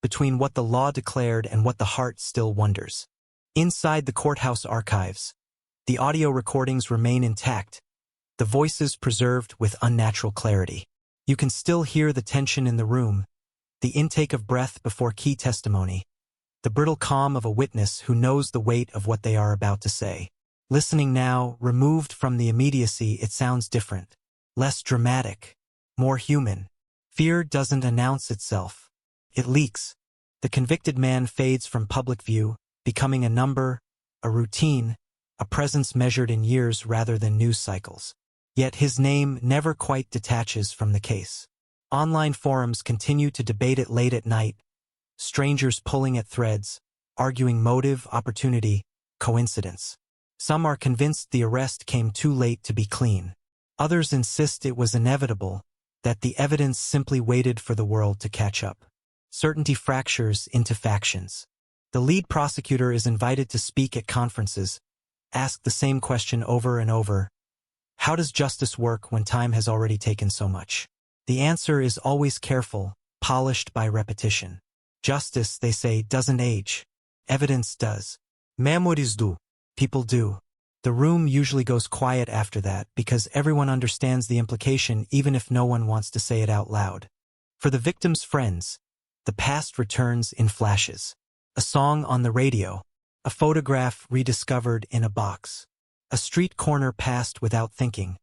between what the law declared and what the heart still wonders. Inside the courthouse archives, the audio recordings remain intact, the voices preserved with unnatural clarity. You can still hear the tension in the room, the intake of breath before key testimony, the brittle calm of a witness who knows the weight of what they are about to say. Listening now, removed from the immediacy, it sounds different, less dramatic, more human. Fear doesn't announce itself. It leaks. The convicted man fades from public view, becoming a number, a routine, a presence measured in years rather than news cycles. Yet his name never quite detaches from the case. Online forums continue to debate it late at night, strangers pulling at threads, arguing motive, opportunity, coincidence. Some are convinced the arrest came too late to be clean. Others insist it was inevitable, that the evidence simply waited for the world to catch up. Certainty fractures into factions. The lead prosecutor is invited to speak at conferences, ask the same question over and over. How does justice work when time has already taken so much? The answer is always careful, polished by repetition. Justice, they say, doesn't age. Evidence does. Memories do. People do. The room usually goes quiet after that because everyone understands the implication even if no one wants to say it out loud. For the victim's friends, the past returns in flashes. A song on the radio, a photograph rediscovered in a box, a street corner passed without thinking,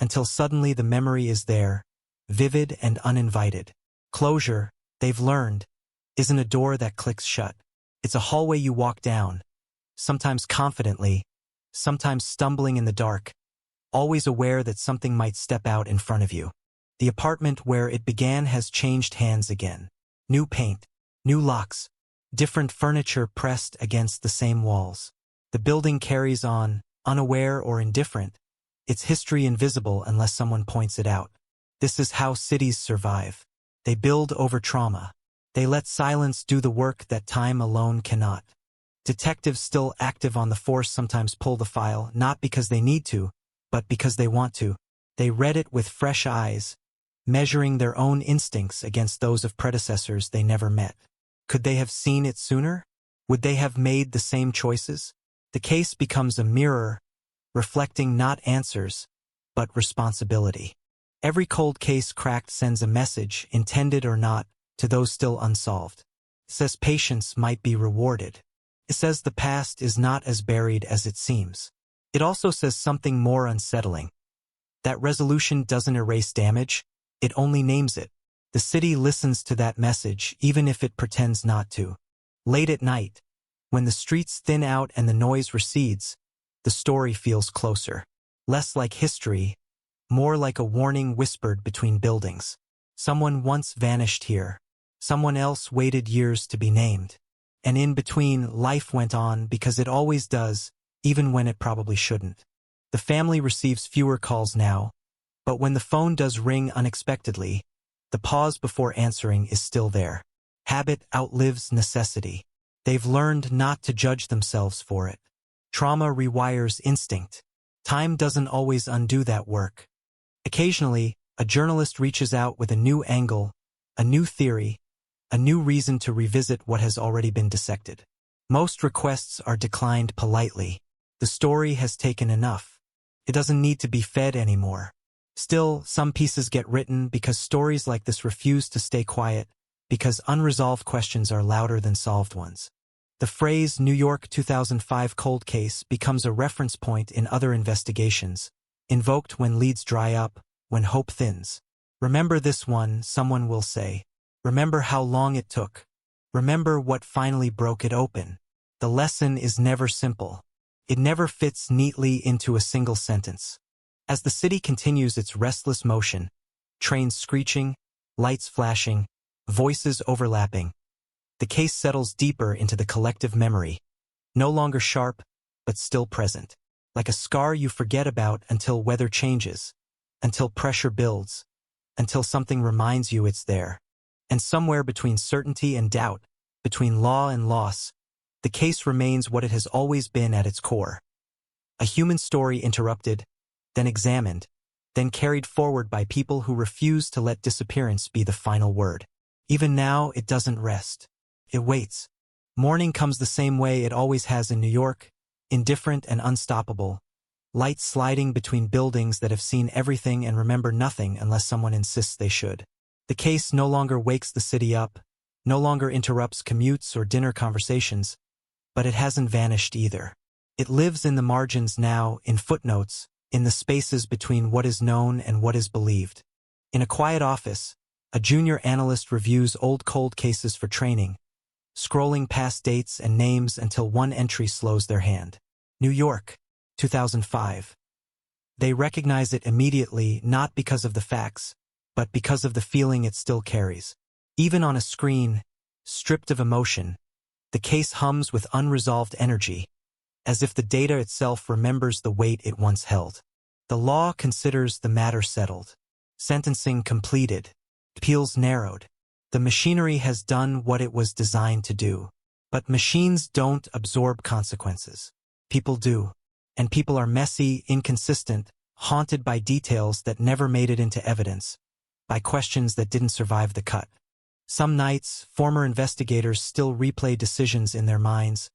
until suddenly the memory is there, vivid and uninvited. Closure, they've learned, isn't a door that clicks shut. It's a hallway you walk down, sometimes confidently, sometimes stumbling in the dark, always aware that something might step out in front of you. The apartment where it began has changed hands again. New paint, new locks, different furniture pressed against the same walls. The building carries on, unaware or indifferent, its history invisible unless someone points it out. This is how cities survive. They build over trauma. They let silence do the work that time alone cannot. Detectives still active on the force sometimes pull the file, not because they need to, but because they want to. They read it with fresh eyes, measuring their own instincts against those of predecessors they never met. Could they have seen it sooner? Would they have made the same choices? The case becomes a mirror, reflecting not answers, but responsibility. Every cold case cracked sends a message, intended or not, to those still unsolved. It says patience might be rewarded. It says the past is not as buried as it seems. It also says something more unsettling. That resolution doesn't erase damage, it only names it. The city listens to that message, even if it pretends not to. Late at night, when the streets thin out and the noise recedes, the story feels closer. Less like history, more like a warning whispered between buildings. Someone once vanished here. Someone else waited years to be named. And in between, life went on because it always does, even when it probably shouldn't. The family receives fewer calls now, but when the phone does ring unexpectedly, the pause before answering is still there. Habit outlives necessity. They've learned not to judge themselves for it. Trauma rewires instinct. Time doesn't always undo that work. Occasionally, a journalist reaches out with a new angle, a new theory, a new reason to revisit what has already been dissected. Most requests are declined politely. The story has taken enough. It doesn't need to be fed anymore. Still, some pieces get written because stories like this refuse to stay quiet, because unresolved questions are louder than solved ones. The phrase New York 2005 cold case becomes a reference point in other investigations, invoked when leads dry up, when hope thins. Remember this one, someone will say. Remember how long it took. Remember what finally broke it open. The lesson is never simple. It never fits neatly into a single sentence. As the city continues its restless motion, trains screeching, lights flashing, voices overlapping, the case settles deeper into the collective memory, no longer sharp, but still present. Like a scar you forget about until weather changes, until pressure builds, until something reminds you it's there. And somewhere between certainty and doubt, between law and loss, the case remains what it has always been at its core. A human story interrupted, then examined, then carried forward by people who refuse to let disappearance be the final word. Even now, it doesn't rest. It waits. Morning comes the same way it always has in New York, indifferent and unstoppable, lights sliding between buildings that have seen everything and remember nothing unless someone insists they should. The case no longer wakes the city up, no longer interrupts commutes or dinner conversations, but it hasn't vanished either. It lives in the margins now, in footnotes, in the spaces between what is known and what is believed. In a quiet office, a junior analyst reviews old cold cases for training, scrolling past dates and names until one entry slows their hand. New York, 2005. They recognize it immediately, not because of the facts, but because of the feeling it still carries. Even on a screen, stripped of emotion, the case hums with unresolved energy, as if the data itself remembers the weight it once held. The law considers the matter settled. Sentencing completed. Appeals narrowed. The machinery has done what it was designed to do. But machines don't absorb consequences. People do. And people are messy, inconsistent, haunted by details that never made it into evidence, by questions that didn't survive the cut. Some nights, former investigators still replay decisions in their minds,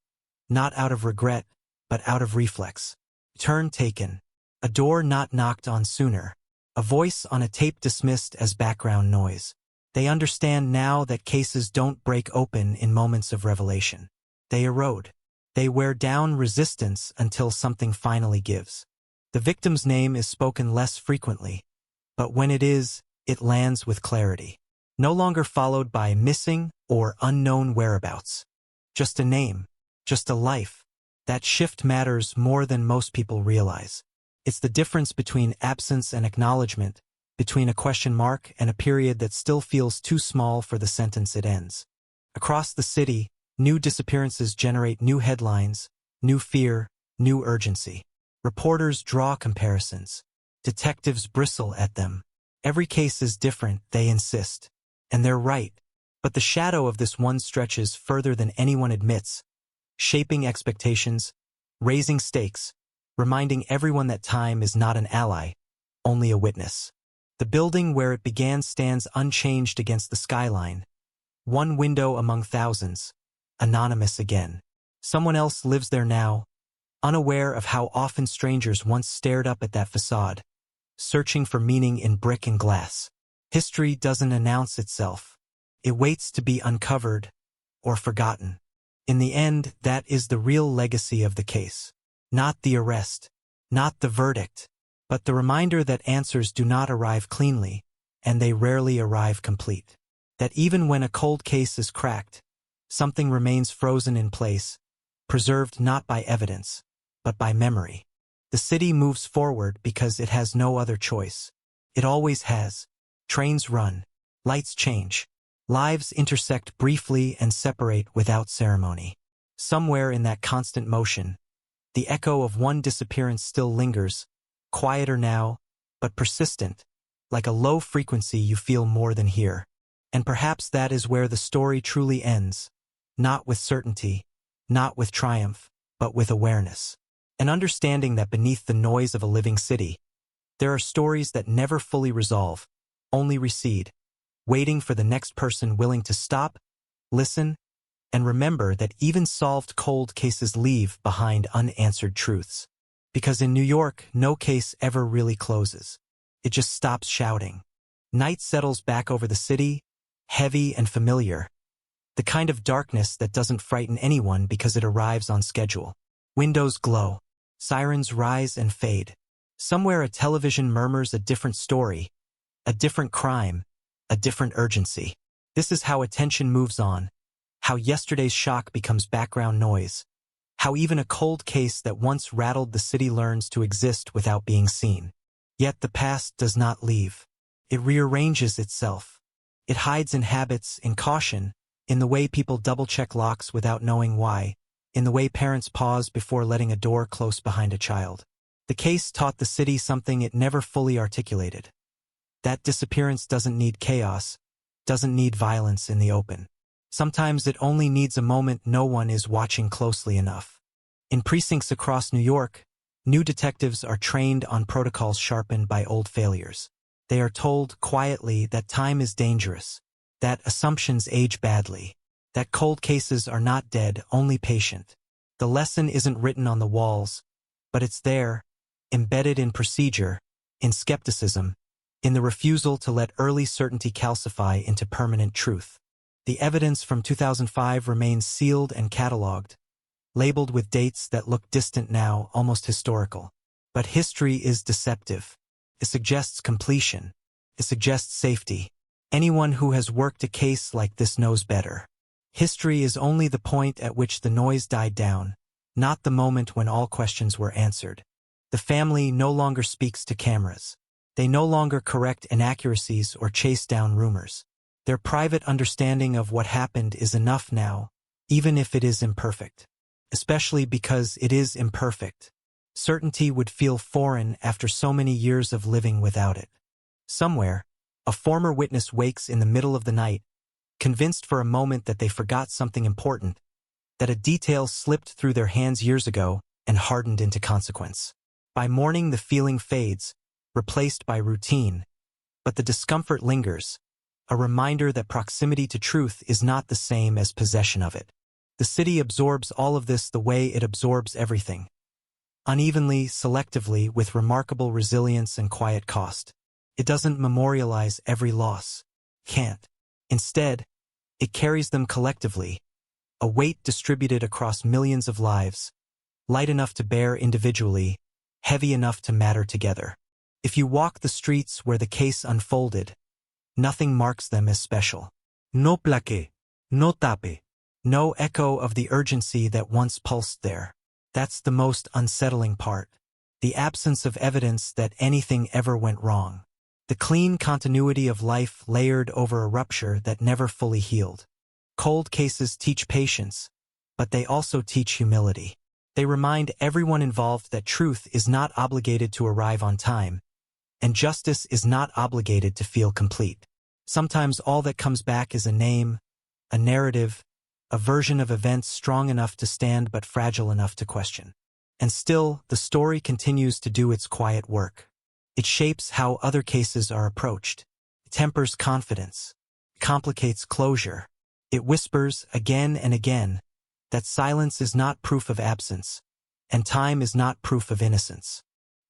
not out of regret, but out of reflex. Turn taken. A door not knocked on sooner. A voice on a tape dismissed as background noise. They understand now that cases don't break open in moments of revelation. They erode. They wear down resistance until something finally gives. The victim's name is spoken less frequently, but when it is, it lands with clarity. No longer followed by missing or unknown whereabouts. Just a name, just a life. That shift matters more than most people realize. It's the difference between absence and acknowledgement, between a question mark and a period that still feels too small for the sentence it ends. Across the city, new disappearances generate new headlines, new fear, new urgency. Reporters draw comparisons. Detectives bristle at them. Every case is different, they insist. And they're right. But the shadow of this one stretches further than anyone admits. shaping expectations, raising stakes, reminding everyone that time is not an ally, only a witness. The building where it began stands unchanged against the skyline, one window among thousands, anonymous again. Someone else lives there now, unaware of how often strangers once stared up at that facade, searching for meaning in brick and glass. History doesn't announce itself. It waits to be uncovered or forgotten. In the end, that is the real legacy of the case. Not the arrest, not the verdict, but the reminder that answers do not arrive cleanly, and they rarely arrive complete. That even when a cold case is cracked, something remains frozen in place, preserved not by evidence, but by memory. The city moves forward because it has no other choice. It always has. Trains run, lights change, lives intersect briefly and separate without ceremony. Somewhere in that constant motion, the echo of one disappearance still lingers, quieter now, but persistent, like a low frequency you feel more than hear. And perhaps that is where the story truly ends, not with certainty, not with triumph, but with awareness. An understanding that beneath the noise of a living city, there are stories that never fully resolve, only recede, waiting for the next person willing to stop, listen, and remember that even solved cold cases leave behind unanswered truths. Because in New York, no case ever really closes. It just stops shouting. Night settles back over the city, heavy and familiar, the kind of darkness that doesn't frighten anyone because it arrives on schedule. Windows glow, sirens rise and fade. Somewhere a television murmurs a different story, a different crime, a different urgency. This is how attention moves on, how yesterday's shock becomes background noise, how even a cold case that once rattled the city learns to exist without being seen. Yet the past does not leave. It rearranges itself. It hides in habits, in caution, in the way people double-check locks without knowing why, in the way parents pause before letting a door close behind a child. The case taught the city something it never fully articulated. That disappearance doesn't need chaos, doesn't need violence in the open. Sometimes it only needs a moment no one is watching closely enough. In precincts across New York, new detectives are trained on protocols sharpened by old failures. They are told quietly that time is dangerous, that assumptions age badly, that cold cases are not dead, only patient. The lesson isn't written on the walls, but it's there, embedded in procedure, in skepticism, in the refusal to let early certainty calcify into permanent truth. The evidence from 2005 remains sealed and catalogued, labeled with dates that look distant now, almost historical. But history is deceptive. It suggests completion. It suggests safety. Anyone who has worked a case like this knows better. History is only the point at which the noise died down, not the moment when all questions were answered. The family no longer speaks to cameras. They no longer correct inaccuracies or chase down rumors. Their private understanding of what happened is enough now, even if it is imperfect. Especially because it is imperfect. Certainty would feel foreign after so many years of living without it. Somewhere, a former witness wakes in the middle of the night, convinced for a moment that they forgot something important, that a detail slipped through their hands years ago and hardened into consequence. By morning, the feeling fades, replaced by routine, but the discomfort lingers, a reminder that proximity to truth is not the same as possession of it. The city absorbs all of this the way it absorbs everything. Unevenly, selectively, with remarkable resilience and quiet cost. It doesn't memorialize every loss. Can't. Instead, it carries them collectively, a weight distributed across millions of lives, light enough to bear individually, heavy enough to matter together. If you walk the streets where the case unfolded, nothing marks them as special. No plaque, no tape. No echo of the urgency that once pulsed there. That's the most unsettling part. The absence of evidence that anything ever went wrong. The clean continuity of life layered over a rupture that never fully healed. Cold cases teach patience, but they also teach humility. They remind everyone involved that truth is not obligated to arrive on time, and justice is not obligated to feel complete. Sometimes all that comes back is a name, a narrative, a version of events strong enough to stand but fragile enough to question. And still, the story continues to do its quiet work. It shapes how other cases are approached. It tempers confidence. It complicates closure. It whispers again and again that silence is not proof of absence, and time is not proof of innocence.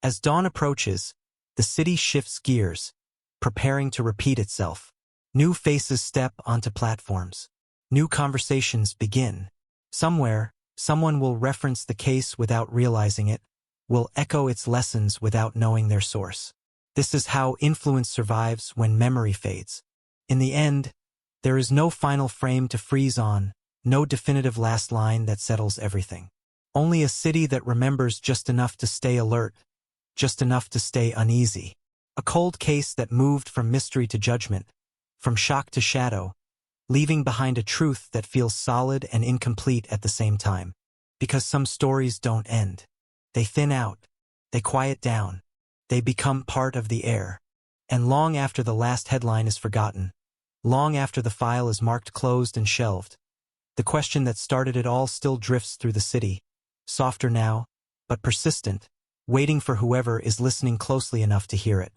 As dawn approaches, the city shifts gears, preparing to repeat itself. New faces step onto platforms. New conversations begin. Somewhere, someone will reference the case without realizing it, will echo its lessons without knowing their source. This is how influence survives when memory fades. In the end, there is no final frame to freeze on, no definitive last line that settles everything. Only a city that remembers just enough to stay alert, just enough to stay uneasy. A cold case that moved from mystery to judgment, from shock to shadow, leaving behind a truth that feels solid and incomplete at the same time. Because some stories don't end. They thin out. They quiet down. They become part of the air. And long after the last headline is forgotten, long after the file is marked closed and shelved, the question that started it all still drifts through the city, softer now, but persistent, waiting for whoever is listening closely enough to hear it.